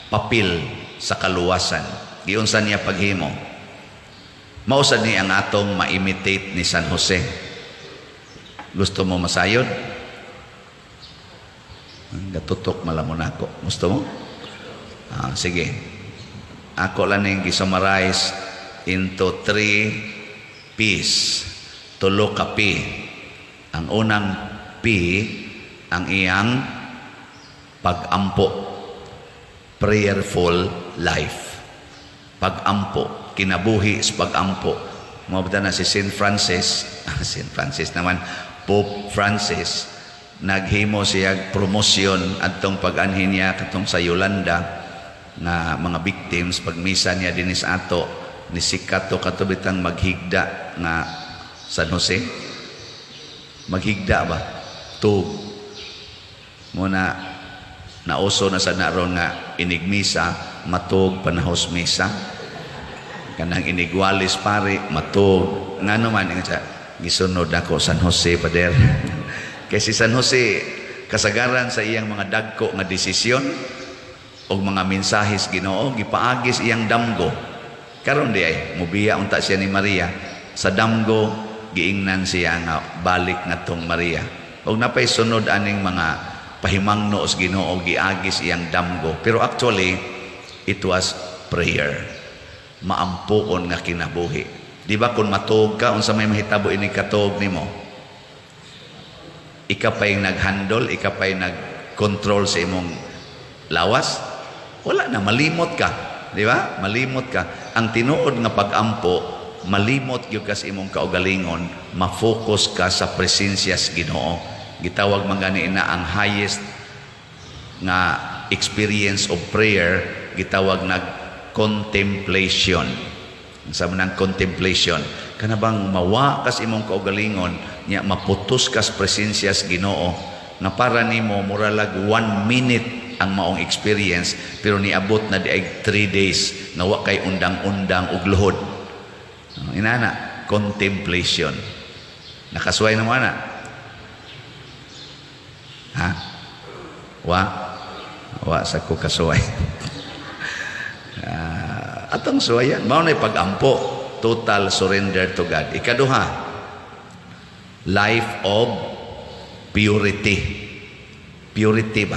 papel sa kaluwasan. Giunsa niya paghimo? Mausad ni ang atong ma-imitate ni San Jose. Gusto mo masayod? Gatutok malamon ako. Gusto mo? Sige. Ako lang yung gisummarize into 3 P's. Tulo ka P. Ang unang P, ang iyang pag-ampo. Prayerful life. Pag-ampo. Kinabuhi sa pag-ampo. Mabda na si St. Francis, St. Francis naman, Pope Francis, naghimo siya promosyon adtong pag-anhin niya katong sa Yolanda nga mga victims pagmisa niya dinis ato ni sikato katubitang maghigda nga San Jose. Maghigda ba? Tug. Muna nauso na sa naron nga inigmisa, matug panahos misa. Kanang inigwalis pare, matug. Nga naman, gisunod ako San Jose, Pader. Kasi San Jose, kasagaran sa iyang mga dagko nga desisyon o mga mensahis Ginoo, gipaagis iyang damgo. Karon di ay, mubiya unta siya ni Maria. Sa damgo, giingnan siya nga balik nga tong Maria. O napay sunod aning mga pahimangno sa Ginoo, giagis iyang damgo. Pero actually, it was prayer. Maampuon nga kinabuhi. Di ba kung matuog ka, unsa may mahitabo ini katuog nimo? Ika pa yung nag-handle, ika pa yung nag-control sa imong lawas? Wala na, malimot ka. Di ba? Malimot ka. Ang tinuod nga pag-ampo, malimot yung ka sa imong kaugalingon, ma-focus ka sa presensya sa Ginoo. Gitawag man gani na ang highest nga experience of prayer, gitawag contemplation. Sa manang contemplation, kanabang mawa kas imong kaugalingon nya maputos kas presensya sa Ginoo nga para nimo muralag 1 minute ang maong experience pero niabot na di ay 3 days nga wa kay undang-undang ug luhod. Inana contemplation. Nakasway na mo na? Ha? Wa sa ko kasway. Atong suwayan, mao na pag-ampo, total surrender to God. Ikaduha, life of purity. Purity ba?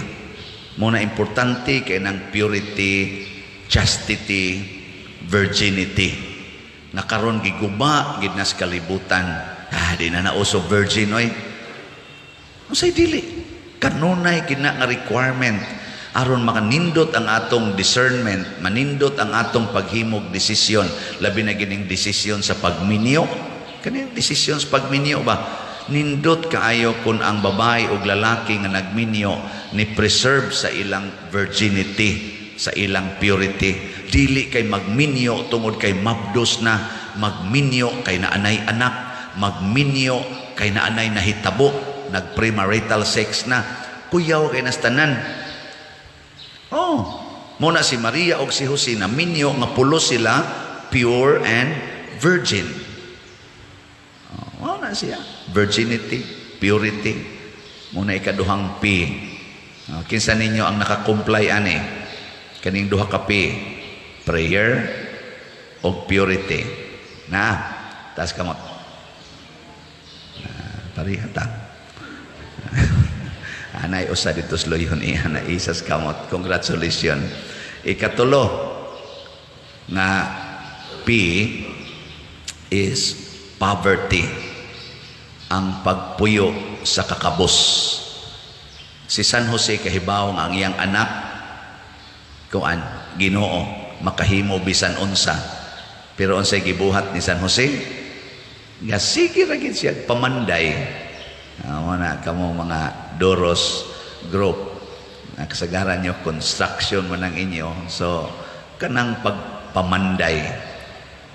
Muna importante kay ng purity, chastity, virginity. Nakaroon giguba, gid nas kalibutan. Di na nauso virgin, oy. Unsay dili? Kanunay kina nga requirement aron makanindot ang atong discernment, manindot ang atong paghimog desisyon, labi na gining desisyon sa pagminyo. Kaning desisyon sa pagminyo ba? Nindot kaayo kung ang babae o lalaki nga nagminyo ni preserve sa ilang virginity, sa ilang purity. Dili kay magminyo tungod kay mabdos na, magminyo kay naanay anak, magminyo kay naanay nahitabo, nag-premarital sex na, kuyaw kay nastanan. Muna si Maria o si Jose na minyo nga pulos sila pure and virgin. Na siya. Virginity, purity. Muna ikaduhang P. Kinsa ninyo ang nakakomply ani? Kaning duha ka P. Prayer o purity. Tas kamot. Parihata. Anay usa dito sloyon na isas kamot. Congratulations. Ikatulo nga P is poverty. Ang pagpuyo sa kakabos. Si San Jose kahibaw nga ang iyang anak kuan Ginoo makahimo bisan unsa. Pero unsay gibuhat ni San Jose? Nga sige ra gid siya pamanday. Muna kamo mga Doros group, kasagaran nyo construction mo ng inyo, so kanang pagpamanday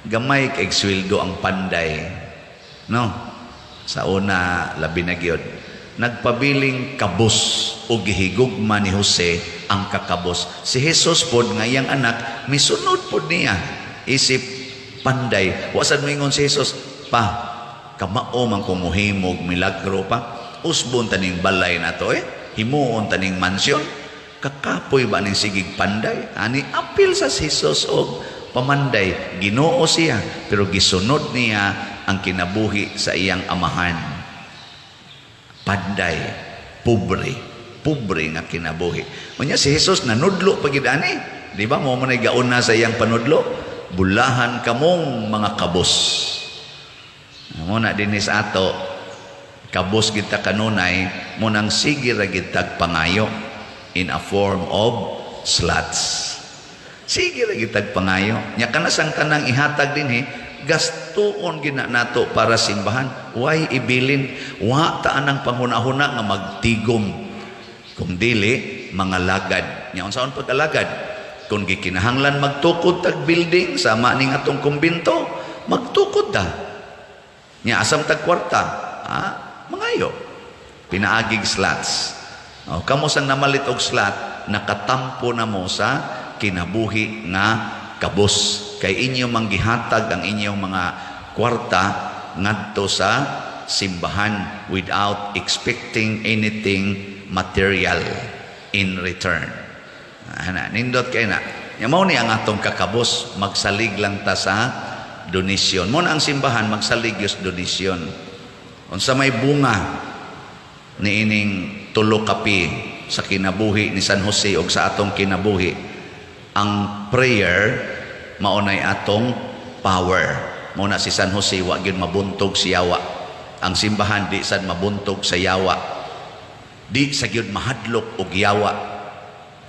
gamay kay sweldo ang panday, no? Sa una labi na gyud nagpabiling kabos o gihigugma ni Jose ang kakabos. Si Jesus pod nga iyang anak misunod pod niya isip panday. Wasad moingon si Jesus pa kamao man kumuhimog milagro pa, usbon taning balay na to himuon taning mansyon, kakapoy ba ning sigig panday? Ani apil sa Jesus og pamanday, Ginoo siya pero gisunod niya ang kinabuhi sa iyang amahan. Panday, pobre nga kinabuhi. Unya si Jesus nanudlo pagid ani, di ba mo man gaon na sa iyang panudlo, bulahan kamong mga kabos. Muna dinis ato kabos kita kanunay munang sige ra gitag pangayo in a form of sluts. Sige ra gitag pangayo nya kana sang tanang ihatag dinhi gastuon gina nato para simbahan. Why ibilin? Wa ta anang panghuna-huna nga magtigom, kung dili mga lagad. Nya unsaon pag-alagad? Kung gikinahanglan magtukod tag building sama ning atong kumbento, magtukod ta. Nya asam tag kwarta, mangayo. Pinaagig slots. Kamo sang namalit og slot, nakatampo na mo sa kinabuhi nga kabos. Kay inyo manggihatag ang inyong mga kwarta ngadto sa simbahan without expecting anything material in return. Nindot kay na. Nya mao ni ang atong kakabos, magsalig lang ta sa donasyon. Mo ang simbahan magsalig yus donasyon. Unsa may bunga ni ining tulo kapi sa kinabuhi ni San Jose o sa atong kinabuhi, ang prayer maunay atong power. Muna si San Jose wa gyud mabuntog sa yawa. Ang simbahan di sad mabuntog sa yawa. Di sa gyud mahadlok og yawa.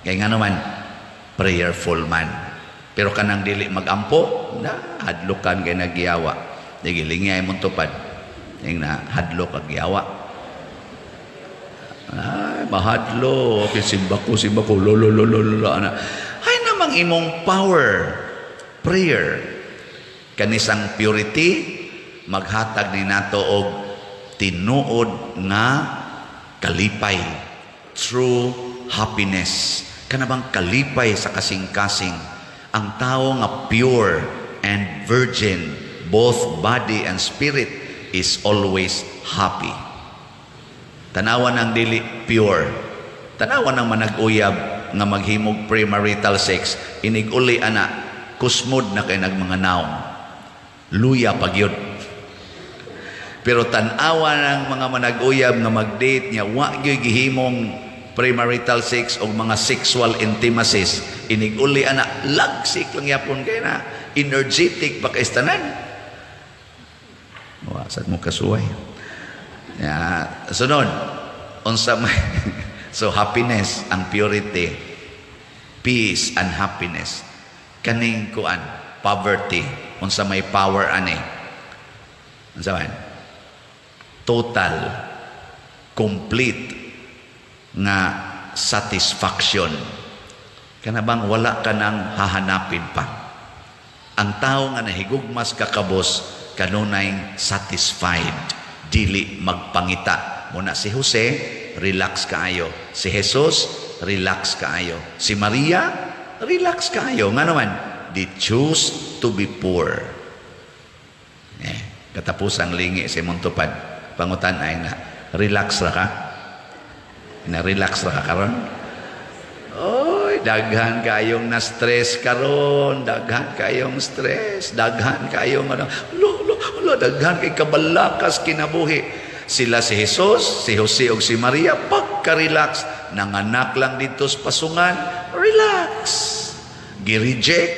Kay nga naman prayerful man. Pero kanang dili magampo, na hadlokan kay nagyawa. Di gilingay mong tupad. Yung na hadlok ag yawa. Ay, mahadlo. Okay, simba ko, lolo. Ay namang imong power. Prayer. Kanisang purity, maghatag ni nato og tinuod nga kalipay. True happiness. Kanabang kalipay sa kasing-kasing. Ang tao nga pure and virgin, both body and spirit, is always happy. Tanawan ng dili pure. Tanawan ng manag-uyab nga maghimog premarital sex, inig-uli ana, kusmod na kay nagmanga naong. Luya pagyod. Pero tanawa ng mga manag-uyab nga mag-date niya, wa gyud gihimong premarital sex o mga sexual intimacies, inig-uli ana, lagsik lang yapon kay na, energetic pa kaistanan. Wasat mo kasuway. Sunod, unsa may so happiness and purity, peace and happiness. Kaning kuan, poverty, unsa may power ani. Unsa man? Total, complete nga satisfaction. Kana bang wala ka nang hahanapin pa. Ang tao nga nahigugmas kakabos kanunay satisfied, dili magpangita. Muna si Jose, relax kaayo. Si Jesus, relax kaayo. Si Maria, relax kaayo. Nga naman, they choose to be poor. Katapusang lingi si Montupad. Pangutan ay na, relax ra ka? Na-relax ra ka karon? Oy, daghan kayong na-stress karon, daghan kayong stress, daghan kayong ano, daghan kay kabalakas kinabuhi. Sila si Jesus, si Jose o si Maria, pagka-relax, nanganak lang dito sa pasungan, relax. Gi-reject,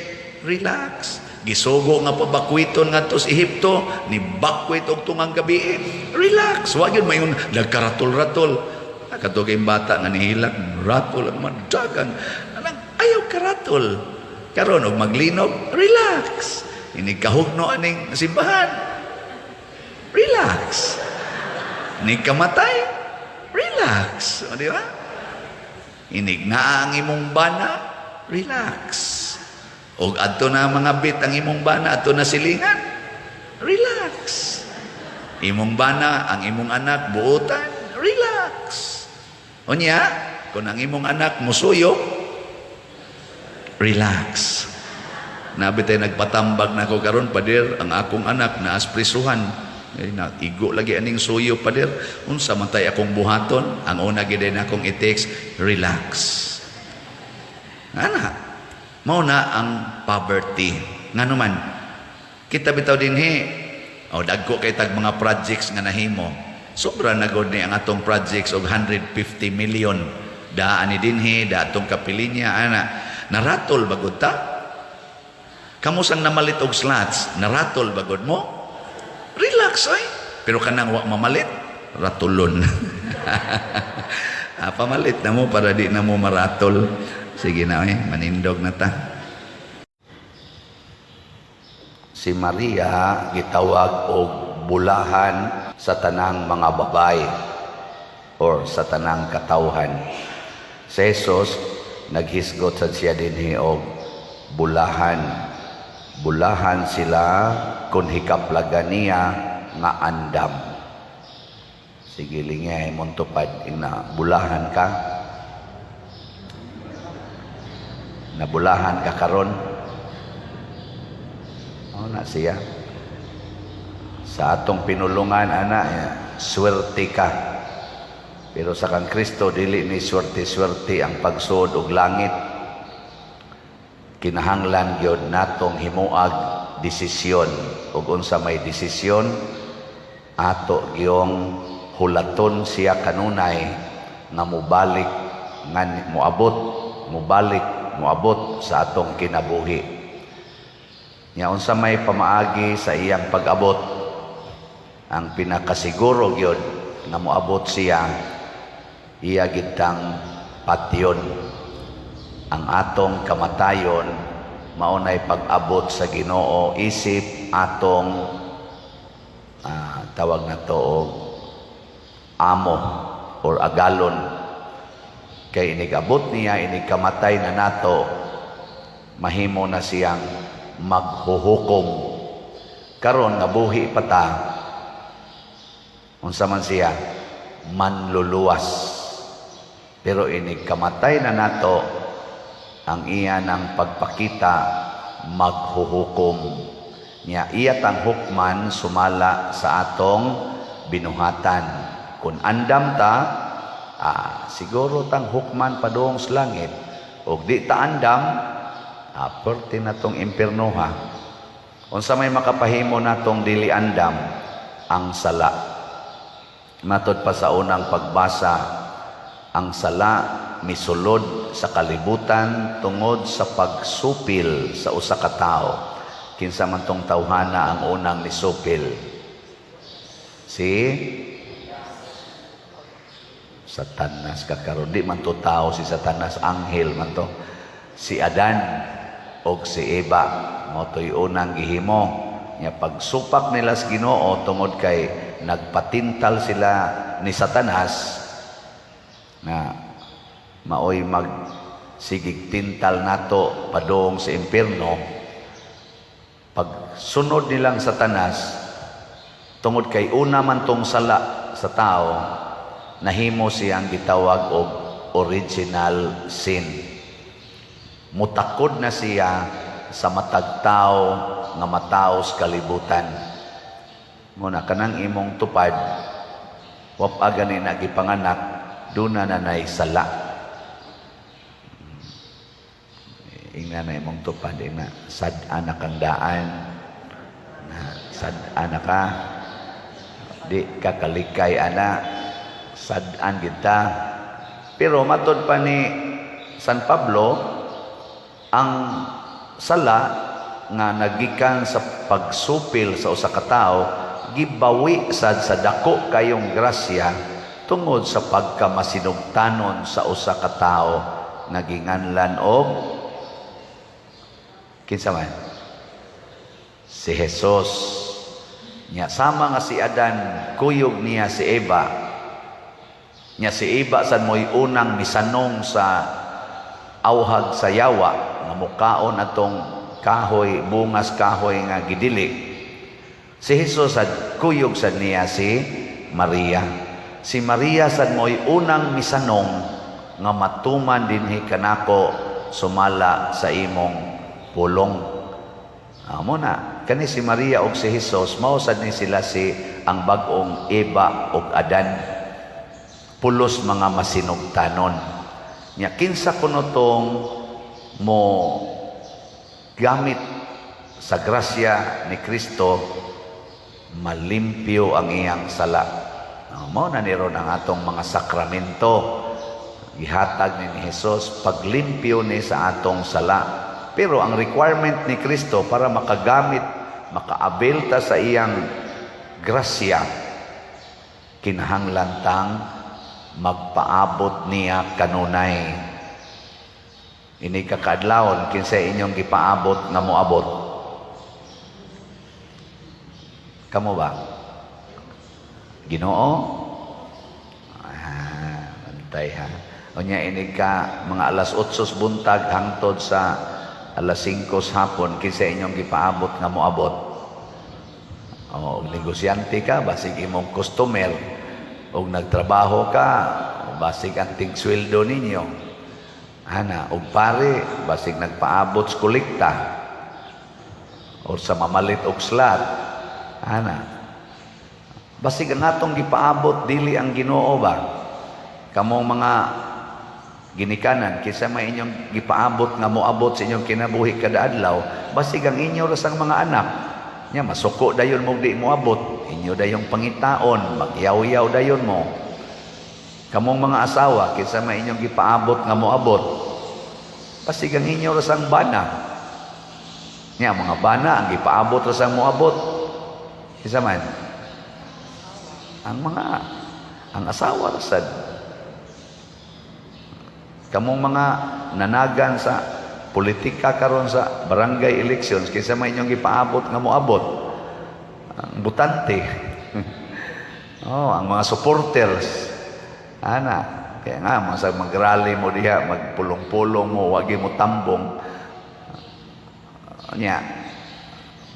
relax. Gisugo nga pabakwiton nga to sa Ehipto, ni bakwit og tungang gabi, relax. Wa gyud mayon nagkaratol-ratol. Kato kay bata nga nihilang, ratol ang madagan. Ayaw karatol. Karon og maglinog, relax. Ini kahugno aning simbahan, relax. Ni kamatay, relax. O di ba? Inig na ang imong bana, relax. O adto na mga bit ang imong bana, adto na silingan, relax. Imong bana, ang imong anak, buutan, relax. O niya, kung ang imong anak musuyo, relax. Nabi tayo nagpatambag na ako karon, pader, ang akong anak na asprisuhan. Igo lagi aning suyo, pader. Unsa man tay akong buhaton, ang una gid na akong i-text, relax. Ana, mao na ang poverty. Ngano man, kita bitaw dinhi, dagko kay tag mga projects nga nahimo. Sobra na gud ni ang atong projects og 150 million. Daan ni dinhi, datong kapilinya, ana. Naratol bagod ta? Kamusang namalit og slots, naratol bagod mo? Relax ay. Pero kanang wa mamalit, ratulon. Pamalit na mo para di na mo maratol. Sige na manindog na ta. Si Maria gitawag og bulahan sa tanang mga babae or sa tanang katawhan. Si Jesus naghisgot sa siya dinhi og bulahan. Bulahan sila kung hikaplagan niya nga andam. Sige lingay mong tupad, ina bulahan ka. Nabulahan ka karon. Na siya. Sa atong pinulungan, ana, swerte ka. Pero sa kang Kristo, dili ni swerte-swerte ang pagsuod og langit. Kinahanglan gyud natong himuag desisyon. Ug unsa may desisyon, ato gyung hulaton siya kanunay nga mubalik, nga muabot sa atong kinabuhi. Nya unsa may pamaagi sa iyang pag-abot, ang pinakasiguro gyud nga moabot siya, iya gitang patyon. Ang atong kamatayon maunay pag-abot sa Ginoo isip atong tawag na to og amo or agalon. Kay inigabot niya, inigkamatay na nato, mahimo na siyang maghuhukom. Karon nga buhi pa ta, unsa man siya, manluluwas. Pero inigkamatay na nato, ang iya ng pagpakita, maghuhukom. Nya iya tang hukman sumala sa atong binuhatan. Kung andam ta, siguro tang hukman padung sa langit. Og di ta andam, perti na tong impierno ha. Unsa may makapahimo natong dili andam ang sala. Matod pa sa unang pagbasa, ang sala misulod sa kalibutan tungod sa pagsupil sa usa ka tawo. Kinsa man tong tawhana ang unang nisupil? Si Satanas kakaron. Di man to tao si Satanas, anghel man to. Si Adan og si Eva mo to'y unang gihimo. Nya pagsupak nila sa Ginoo tungod kay nagpatintal sila ni Satanas na maoy magsigig tintal nato padung sa impierno. Pag sunod nilang Satanas, tungod kay una man tong sala sa tao, nahimo siyang gitawag og original sin. Mutakod na siya sa matag tao nga mataos kalibutan. Muna kanang imong tupad, wap gani na gipanganak, duna na nay sala. Ingna na imong tupad, na sad-an na kang daan, na sad-an na ka, di kakalikay ana, sad-an kita. Pero matod pa ni San Pablo, ang sala nga nagikan sa pagsupil sa usa ka tawo, gibawi sad sa dako kayong grasya tungod sa pagkamasinugtanon sa usa ka tawo nga ginganlan og kinsa man? Si Jesus. Nya sama nga si Adan, kuyog niya si Eva. Nya si Eva sad mo'y unang misanong sa awhag sa yawa nga mukaon atong kahoy, bungas kahoy nga gidili. Si Jesus sad kuyog sad niya si Maria. Si Maria sad mo'y unang misanong nga matuman dinhi kanako sumala sa imong pulong. Amo na kani si Maria ug si Jesus mao sad ni sila si ang bag-ong Eva ug Adan, pulos mga masinugtanon. Nya kinsa kuno tong mo gamit sa grasya ni Kristo, malimpyo ang iyang sala. Mao na niron ang atong mga sakramento gihatag ni Jesus, paglimpyo ni sa atong sala. Pero ang requirement ni Kristo para makagamit, maka-avail ta sa iyang grasya, kinahanglan tang magpaabot niya kanunay. Ini kakadlawon kinsa inyong gipaabot nga moabot? Kamo ba? Ginoo? Bantay ha. Unya ini ka mga alas 8 buntag hangtod sa alas 5 hapon, kinsa inyong gipaabot nga moabot? O negosyante ka, basig imong customer, o nagtrabaho ka, basig ang tigsweldo ninyo. Ana, og pare, basig nagpaabot sa kolekta, o sa mamalit og slot. Ana, basig ang atong gipaabot, dili ang Ginoo ba? Kamong mga ginikanan, kinsa may inyong gipaabot nga moabot sa inyong kinabuhi kada adlaw, basig ang inyo rasang mga anak nya masuko dayon mo di moabot, inyo dayong pangitaon, magyaw-yaw dayon mo. Kamong mga asawa, kinsa may inyong gipaabot nga moabot, basig ang inyo rasang bana nya mga bana ang gipaabot rasang moabot, kinsa man? Ang asawa rasad. Kamong mga nanagan sa politika karon sa barangay elections, kinsa may inyong gipaabot nga moabot? Ang butante. Ang mga supporters. Ana, kaya nga masag mag-rally mo diha, magpulong-pulong mo, wagi mo tambong. Nya,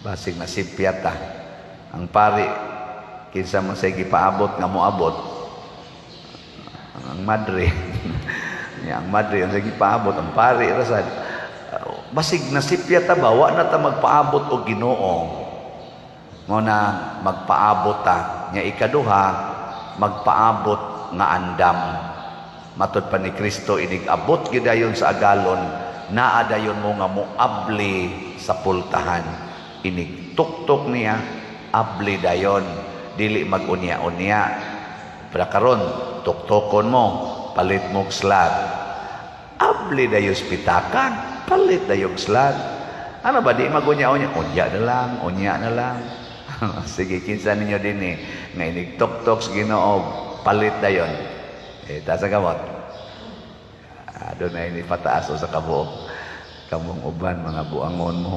basig na simpyata. Ang pari, kinsa man say gipaabot nga moabot? Ang madre. Ang madre ang sige paabot, ang pari rasad. Basig nasipya ta ba, wa na ta magpaabot o Ginoo. Ngo na magpaabot ta. Nya ikaduha, magpaabot nga andam. Matod pa ni Kristo, inig-abot gidayon sa agalon, naadayon mo nga muabli sa pultahan. Inig tuktok niya, abli dayon. Dili mag-unya-unya. Pero karon, tuktokon mo, palit mo slad. Abli dayon pitakan, palit dayon slad. Ano ba, di mag-unya-unya? Unya na lang, unya na lang. Sige, kinsa ninyo din eh. Nga inig tuktok sa Ginoo, palit dayon. Tasa kamot. Doon na ini pataas o sa kabuok. Kamong uban, mga buangon mo.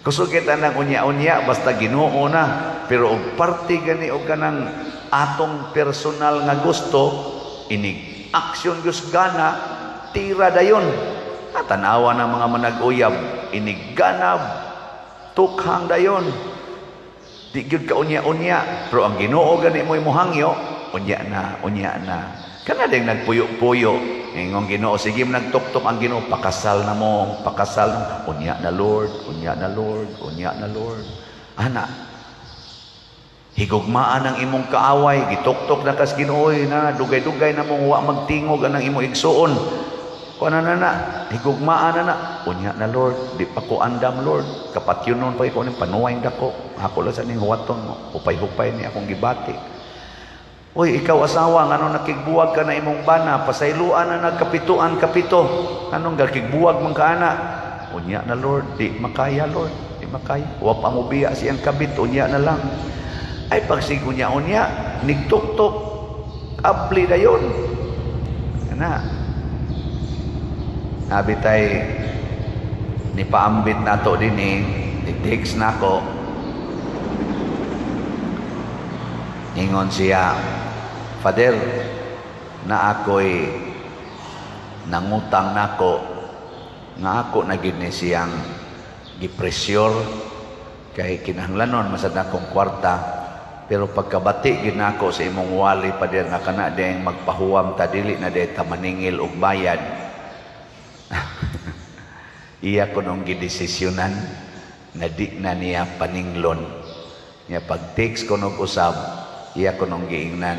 Kusog kita ng unya-unya, basta Ginoo na. Pero og parte gani o kanang atong personal nga gusto, inig aksyon Diyos gana, tira dayon. Tanawa ng mga manag-uyab, inig ganab, tukhang dayon. Di gyud ka unya-unya, pero ang Ginoo gani mo imuhangyo, unya na. Kana ding nagpuyo-puyo. Ingong Ginoo, sige nagtuktok ang Ginoo, pakasal na mo, pakasal na. Unya na Lord, unya na Lord, unya na Lord. Ana, higugmaan ang imong kaaway, gituktok na kas Ginoo, na dugay-dugay na mong wa magtingog ang imong igsuon. Kuana na, higugmaan na. Unya na Lord, di pa ko andam Lord. Kapatyonon pa ko ning panuway dako. Ako lang sa ning huwaton mo, hupay-hupay ni akong gibati. Uy, ikaw asawa, ngano nakigbuwag ka na imong bana, pasayluan na nagkapituan kapito. Anong nakigbuwag mong kaana? Unya na Lord, di makaya Lord, di makaya. Wa pa mo biya siyang kabit, unya na lang. Ay pagsigunya-unya, nigtuktok, abli dayon. Ana. Abitay ni paambit nato din nag-text na ako. Ingon siya, Father, na ako'y nangutang nako nga ako na gid ni siyang gipresyur kay kinahanglanon masad akong kwarta, pero pagkabati gid nako sa imong wali Father nga kana dayang magpahuwam ta dili na day ta maningil og bayad. Iya ko nung gidesisyonan na di na niya paninglon. Nya pag-text ko nung usab, iya ko nung giingnan,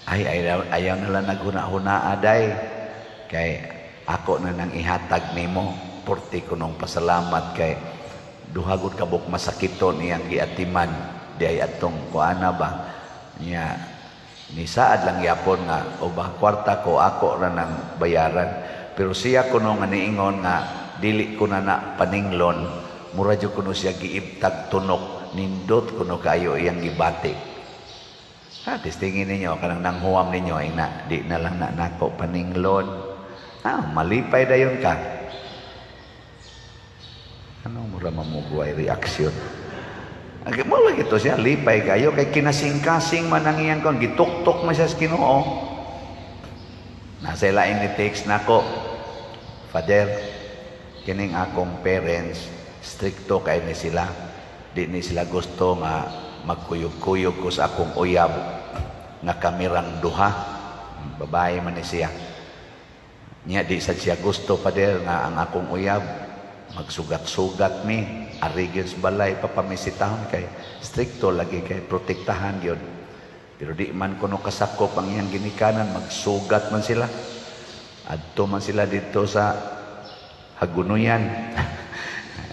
ayaw nila naghuna-huna aday kay ako na nang ihatag nimo. Porti ko nung pasalamat kay duhagod kabuk masakiton iyang giatiman di ay atong kuana ba niya ni saad lang yapon nga o ba kwarta ko ako ra nang bayaran, pero siya ko nung niingon nga dili ko na paninglon, mura jud kuno siya giibtag tunok, nindot kuno kayo iyang gibati. Tistingin ninyo, kanang nanghuwam ninyo, ay na, di na lang na nako paninglon. Malipay dayon ka. Ano mura mamuguay reaksyon? Mo lang ito siya, lipay kayo, kay kinasing-kasing man ang iyang kon, gituktok mo siya sa Ginoo. Nasa ilaing ni text nako, Father, kining akong parents, stricto kay ni sila. Di ni sila gusto nga magkuyog-kuyog ko sa akong uyab nga kamirang duha. Babae man ni siya. Nya di sad siya gusto Father nga ang akong uyab magsugat-sugat mi, arigyon sa balay papamisitahon kay stricto lagi kay protektahan gyud. Pero di man kuno kasakop ang iyang ginikanan, magsugat man sila. Adto man sila dito sa Hagunuyan.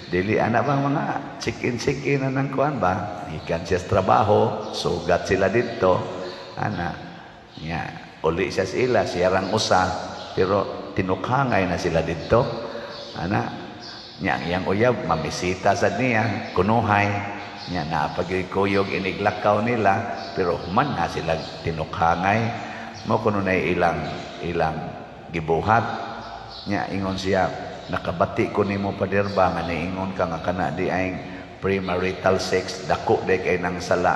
Dili anak bang mga chicken na ng kuan ba? Ikan siya sa trabaho, sugat sila dito. Ana, nya uli siya sila, siya rang usa, pero tinukhangay na sila dito. Ana, nya iyang uyab mamisita sa niya, kunuhay, nya napagkuyog iniglakaw nila, pero human na sila tinukhangay. Mo kuno na ilang gibuhat. Nya ingon siya, nakabati ko nimo Pader ba nga niingon ka nga kana di ay premarital sex, dako day kay nang sala.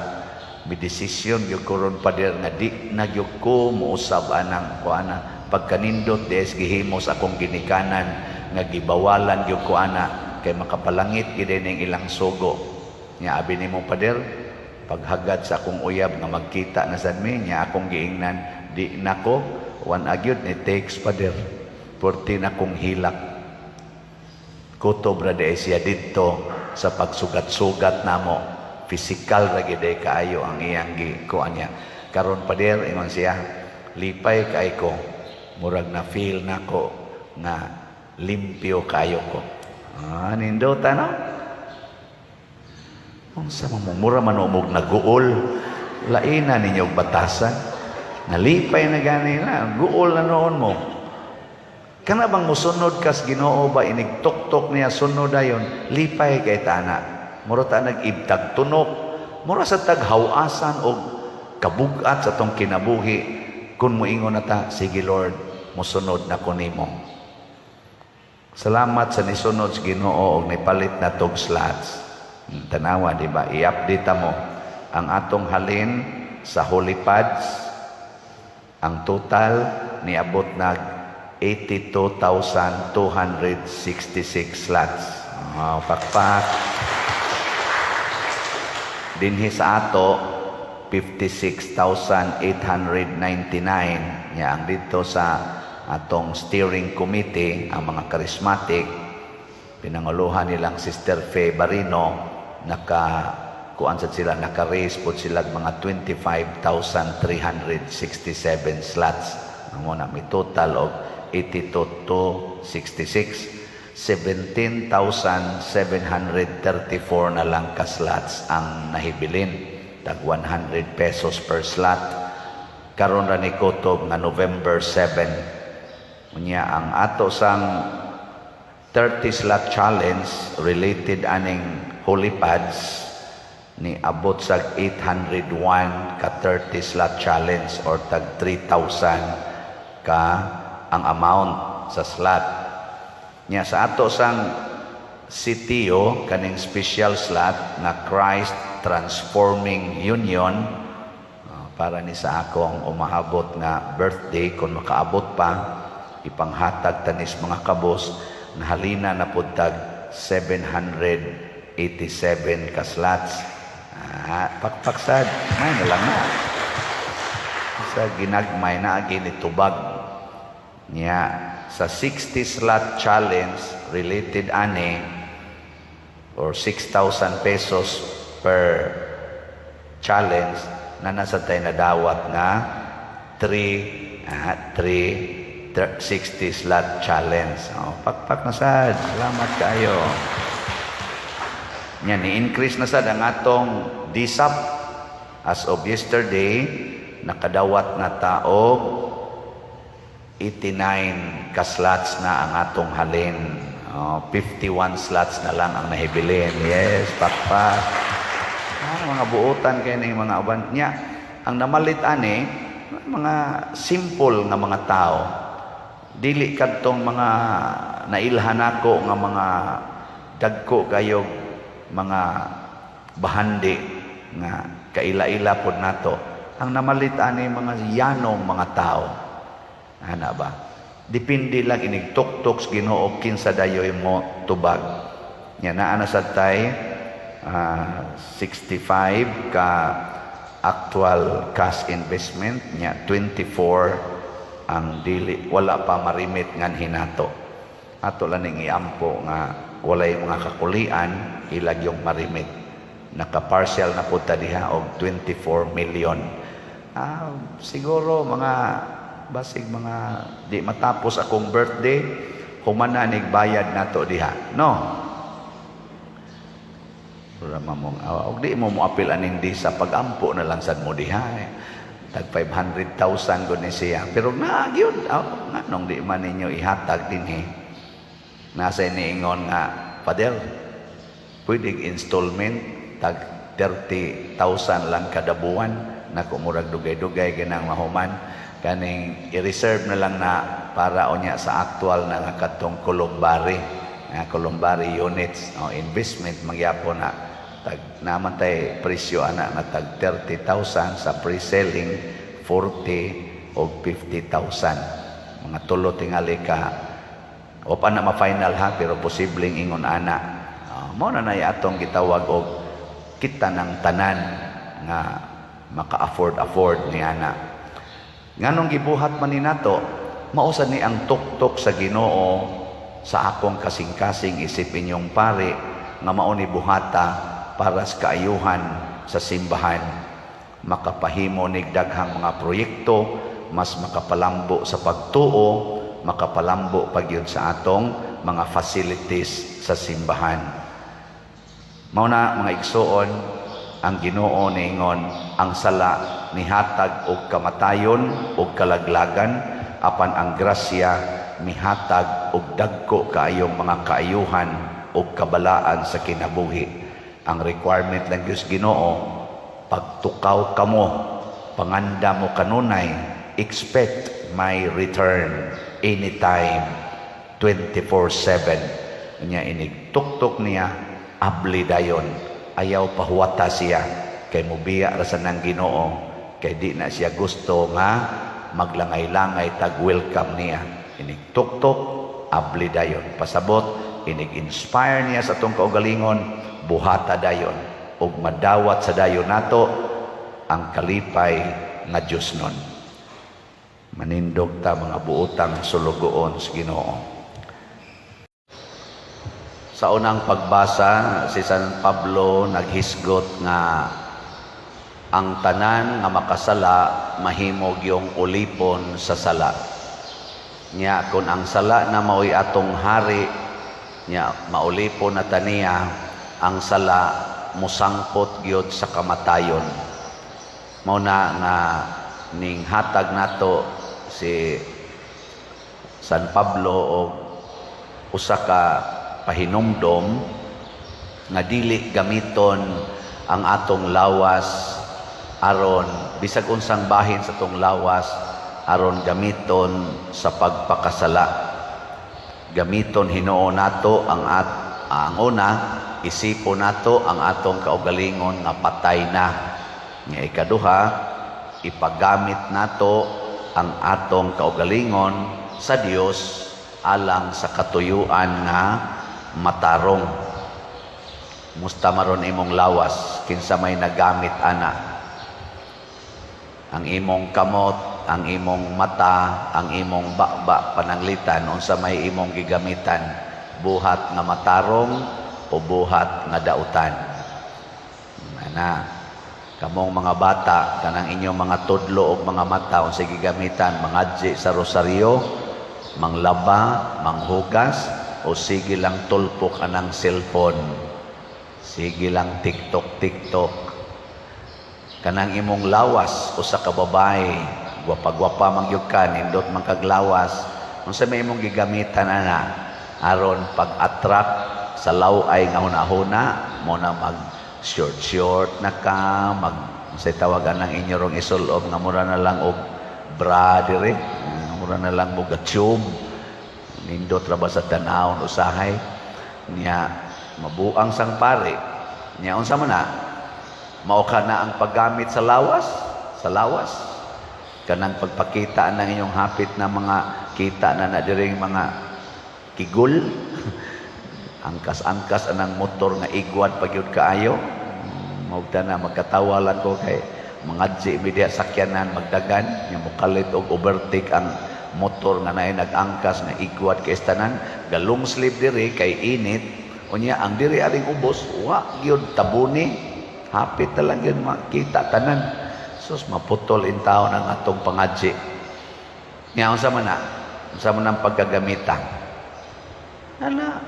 May desisyon gyud ko ron Pader nga di na gyud ko muusab anang kuana pagkanindot des gihimo sa akong ginikanan nga gibawalan gyud ko ana kay makapalangit gid ning ilang sugo. Nya abi nimo Pader, paghagad sa akong uyab nga magkita na sad mi, nya akong giingnan di nako wan agyud ni takes Pader. Porti na kong hilak. Kutob ra siya dito sa pagsugat-sugat namo. Physical ra gid kaayo ang iyang kuan niya. Karon pader ingon siya, lipay kay ko. Murag na feel nako nga limpyo kayo ko. Nindota no? Unsa mamumura man umog naguol, laina ninyo batasan. Nalipay na gani na, guol na noon mo. Kana bang musunod kas Ginoo ba inigtok-tok niya sunod dayon, lipay kay tana. Mura ta nag-ibtag tunok, mura sa taghawasan og kabugat sa tong kinabuhi. Kun moingon na ta, sige Lord, musunod na ko nimo. Salamat sa nisunod sa Ginoo og nipalit na tog slots. Tanawa, di ba? I-update mo ang atong halin sa Holy Pads. Ang total niabot nag 82,266 slots. Pakpak. Dinhi sa ato 56,899. Nya ang dito sa atong steering committee, ang mga charismatic, pinanguluhan nilang Sister Faye Barino, kuan sa sila, naka-raise po sila mga 25,367 slots. Muna, may total of 82,266. 17,734 na lang ka slots ang nahibilin. Tag 100 pesos per slot. Karon ra ni kutob nga November 7. Unya ang ato sang 30 slot challenge related aning Holy Pads ni abot sa 801 ka 30 slot challenge or tag 3,000 ka ang amount sa slot. Nya sa ato sang CTO kaning special slot na Christ Transforming Union, para ni sa akong umahabot nga birthday kung makaabot pa, ipanghatag tanis mga kabos na halina na pud tag 787 ka slots. Pakpaksad, may na lang na. Sa ginagmay na agin itubag niya sa 60 slot challenge related ani or 6,000 pesos per challenge na nasa tayo nadawat nga 360 slot challenge. Pakpak na sad. Salamat kayo. Yan, ni-increase na sad ang atong DSAP. As of yesterday, nakadawat na taog 89 ka slots na ang atong halin. 51 slots na lang ang nahibilin. Yes, pakpak. Mga buotan kayo ng mga aban niya. Ang namalit ani, mga simple nga mga tao. Dili kadtong mga nailhan ako nga mga dagko kayo mga bahandi nga kaila-ila pod nato. Ang namalit ani mga yanong mga tao. Ana ba? Depende lang inigtok-tok sa Ginoo kinsa dayoy mo tubag. Nya naa na sad tay 65 ka actual cash investment nya 24 ang dili wala pa marimit ngan hinato. Ato lang ning iampo nga walay mga kakulian ilag yung marimit. Naka-partial na po ta diha og 24 million. Siguro mga basig mga di matapos akong birthday humana nig bayad nato diha. No? Mong og di mo moapil aning di sa pagampo na lang sad mo diha. Tag 500,000 gud ni siya. Pero na gyud nganong di man ninyo ihatag dinhi. Nasa iniingon nga, Padel, pwedeng installment tag 30,000 lang kada buwan na kumurag dugay-dugay ganang mahuman kaning i-reserve na lang na para unya sa actual na nga katong Columbari units investment magyapon na tag naman tay presyo ana nga tag 30,000 sa pre-selling 40 o 50,000 mga tulo tingali ka o pa na ma-final ha pero posibleng ingon ana mo na nay atong gitawag og kita ng tanan nga maka-afford ni ana. Nganong gibuhat man ni nato mausa ni ang tuktok sa Ginoo sa akong kasing-kasing isip inyong pare nga mao ni buhata para sa kaayuhan sa simbahan. Makapahimo nig daghang mga proyekto, mas makapalambo sa pagtuo, makapalambo pagyud sa atong mga facilities sa simbahan. Mao na mga igsoon, ang Ginoo niingon, ang sala nihatag og kamatayon og kalaglagan, apan ang grasya mihatag og dagko kaayong mga kaayuhan og kabalaan sa kinabuhi. Ang requirement lang Diyos Ginoo, pagtukaw kamo, panganda mo kanunay, expect my return anytime, 24/7. Nya inigtuktok niya, abli dayon, ayaw pahuwata siya, kay mubiya rasa ng Ginoo, kay di na siya gusto nga maglangay-langay tag welcome niya. Inigtuktok, abli dayon, pasabot, inig-inspire niya sa atong kaugalingon, buhata dayon, ug madawat sa dayon nato ang kalipay nga Dios nun. Manindog ta mga buotang sulugoon sa Ginoo. Sa unang pagbasa, si San Pablo naghisgot nga ang tanan nga makasala mahimog yung ulipon sa sala. Nya kung ang sala na mao'y atong hari, nya maulipon na taniya, ang sala musangpot gyud sa kamatayon. Mao na nga ning hatag nato si San Pablo og usa ka pahinumdom nga dili gamiton ang atong lawas aron bisag unsang bahin sa atong lawas aron gamiton sa pagpakasala. Gamiton hinuon nato ang una, isipon nato ang atong kaugalingon nga patay na. Nga ikaduha, ipagamit nato ang atong kaugalingon sa Dios alang sa katuyuan nga matarong. Musta maron imong lawas kinsa may nagamit ana. Ang imong kamot, ang imong mata, ang imong bakba pananglitan unsa may imong gigamitan, buhat nga matarong o buhat nga dautan. Ana, kamong mga bata kanang inyong mga tudlo ug mga mata unsa gigamitan, mangadji sa rosaryo, manglaba, manghugas, o sige lang tulpok anang cellphone, sige lang TikTok. Kanang imong lawas usa ka babae, gwapa-gwapa mangyud ka, nindot man kag lawas, unsa may imong gigamitan ana aron pag-attract sa laway nga hunahuna, mo na mag short na ka, mag say tawagan ng inyo rong isulob nga mura na lang og bra dire, mura na lang mo gatube, nindot ra ba sa tanawon usahay niya mabuang sang pare niya unsa man na mao ka na ang paggamit sa lawas kanang pagpakita ng inyong hapit na mga kita na diring mga kigul angkas anang motor nga igwad pagyud kaayo. Maugta na magkatawalan ko kay mangadji media sakyanan magdagan nya mokalit og overtake ang motor nga naay nag-angkas nga igwad kay tanan, galong sleep diri kay init, unya ang diri aring ubos wa gyud tabuni, hapit na lang yun makita tanan. Sus maputol in taon ang atong pangadji. Nya unsa man ang paggagamita. Ana,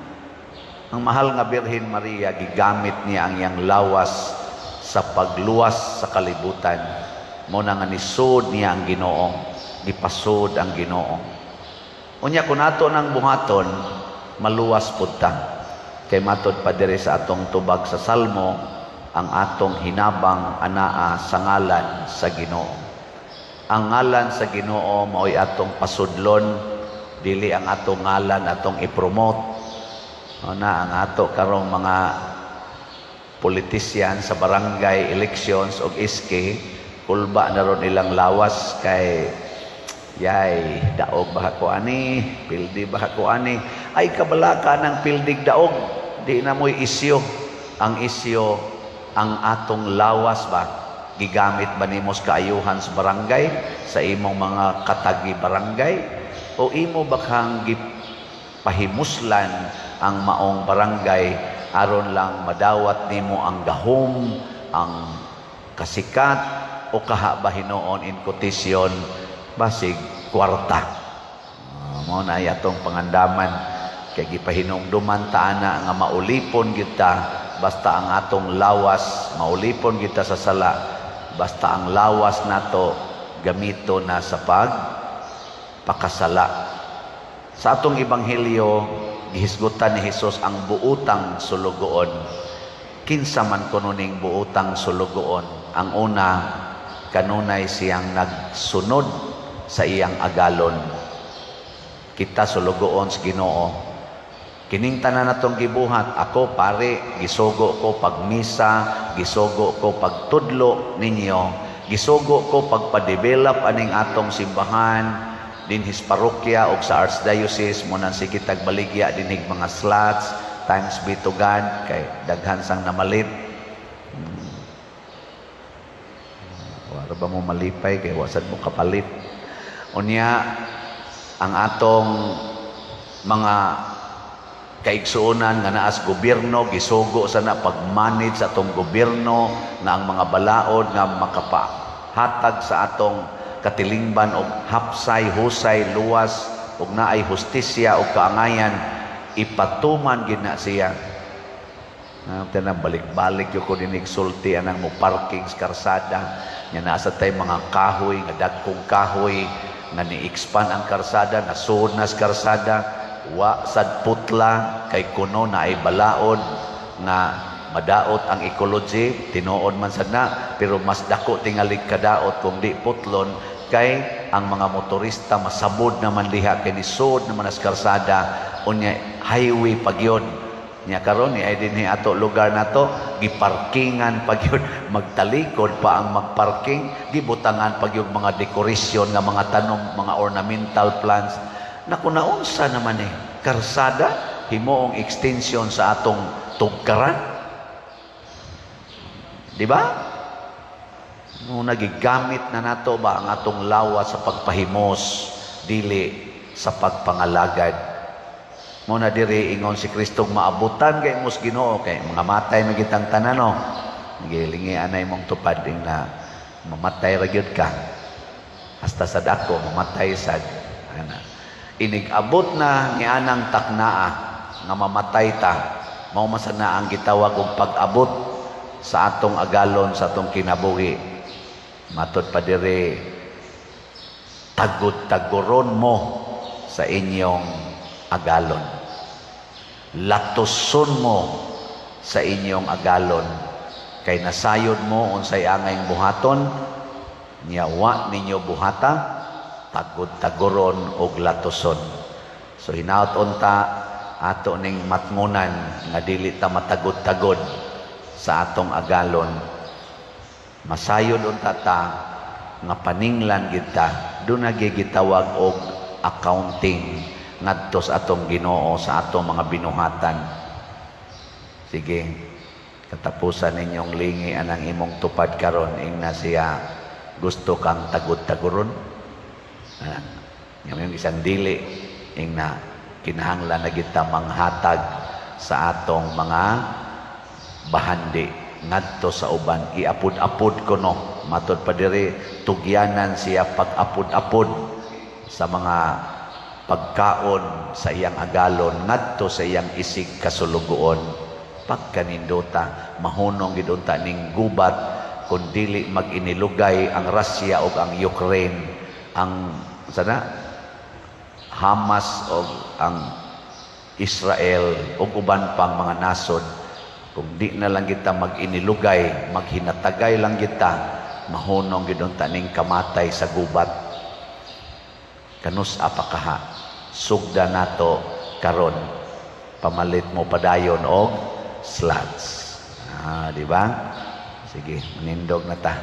ang mahal nga Birhen Maria gigamit niya ang iyang lawas sa pagluwas sa kalibutan. Mo na nga nisud niya ang Ginoo, ipasud ang Ginoo. Unya kun ato nang buhaton, maluwas pud ta. Kay matod pa diri sa atong tubag sa Salmo, ang atong hinabang anaa sa ngalan sa Ginoo. Ang ngalan sa Ginoo mao'y atong pasudlon, dili ang atong ngalan atong i-promote. Na ang ato karong mga politician sa barangay elections og iske, kulba na ron ilang lawas kay yay, daog ba ko ani, pildi ba ko ani, ay kabalaka ng pildig daog, di na mo'y isyo. Ang isyo, ang atong lawas ba, gigamit ba nimos kaayuhan sa barangay, sa imong mga katagi barangay, o imo ba kang pahimuslan ang maong barangay aron lang madawat nimo ang gahom, ang kasikat o kahabahinoon in quotation basig kwarta. Mao na ay atong pangandaman kay gipahinungduman ta ana nga maulipon kita basta ang atong lawas maulipon kita sa sala basta ang lawas nato gamito na sa pakasala. Sa atong ebanghelyo gihisgutan ni Hesus ang buutang sulugoon. Kinsa man kuno ning buutang sulugoon? Ang una, kanunay siyang nagsunod sa iyang agalon. Kita sulugoon sa Ginoo. Kining tanan natong gibuhat, ako pare, gisugo ko pagmisa, gisugo ko pagtudlo ninyo, gisugo ko pagpa-develop aning atong simbahan dinhis parokya o sa archdiocese mo nang sige tagbaligya dinig mga slots, thanks be to God kay daghan sang namalit. Wala ba mo malipay kay wasad mo kapalit. Unya ang atong mga kaigsuonan nga naas gobyerno gisugo sana pag-manage sa atong gobyerno na ang mga balaod nga makapahatag sa atong katilingban og hapsay, husay, luwas ug naay hustisya ug kaangayan ipatuman gid na siya. Tanang balik-balik yo ko dinig sulti anang mo parking sa karsada nya nasa tay mga kahoy nga dagkong kahoy nga ni-expand ang karsada nasuod na sa karsada wa sad putla kay kuno na ay balaod nga madaot ang ecology tinuod man sad na pero mas dako tingali kadaot kung di putlon kay ang mga motorista masabod naman diha kay nisod naman as karsada unya highway pagyon nya karon ni ay dinhi ato lugar nato giparkingan pagyon magtalikod pa ang magparking gibutangan pagyon mga dekorasyon nga mga tanom mga ornamental plants naku naunsa naman karsada himuong extension sa atong tugkaran. Di ba? Nung nagigamit na nato ba ang atong lawas sa pagpahimos, dili sa pagpangalagad. Muna diri ingon si Kristong maabutan kay mos Ginoo kay mga matay magitang tanan no. Gilingi anay mong tupad ding na mamatay ra gyud ka. Hasta sad ako mamatay sad ana. Inig-abot na ni anang taknaa nga mamatay ta. Mao man sad na ang gitawag og pag-abot sa atong agalon sa atong kinabuhi. Matod pa dire tagod-tagoron mo sa inyong agalon. Latoson mo sa inyong agalon kay nasayod mo unsay angay buhaton nya wa ninyo buhata tagod-tagoron og latoson. So hinaot ta ato ning matngunan nga dili ta matagod-tagod sa atong agalon. Masayod unta ta nga paninglan gid ta duna gitawag og accounting ngadto sa atong Ginoo sa atong mga binuhatan. Sige, katapusan ninyong lingi anang imong tupad karon ingna siya gusto kang tagod-tagoron. Ngayon isang dili ingna kinahanglan na kita manghatag sa atong mga bahandi ngadto sa uban iapod-apod kuno matod pa diri tugyanan siya pag-apod-apod sa mga pagkaon sa iyang agalon ngadto sa iyang isig kasulugoon pagkanindota mahunong gid unta ning gubat kun dili mag-inilugay ang Russia ug ang Ukraine ang sana Hamas ug ang Israel ug uban pang mga nasod kung di na lang kita mag-inilugay maghinatagay lang kita mahunong gid unta ning kamatay sa gubat kanus apakaha sugda nato karon pamalit mo padayon og slots di ba sige nindog na ta.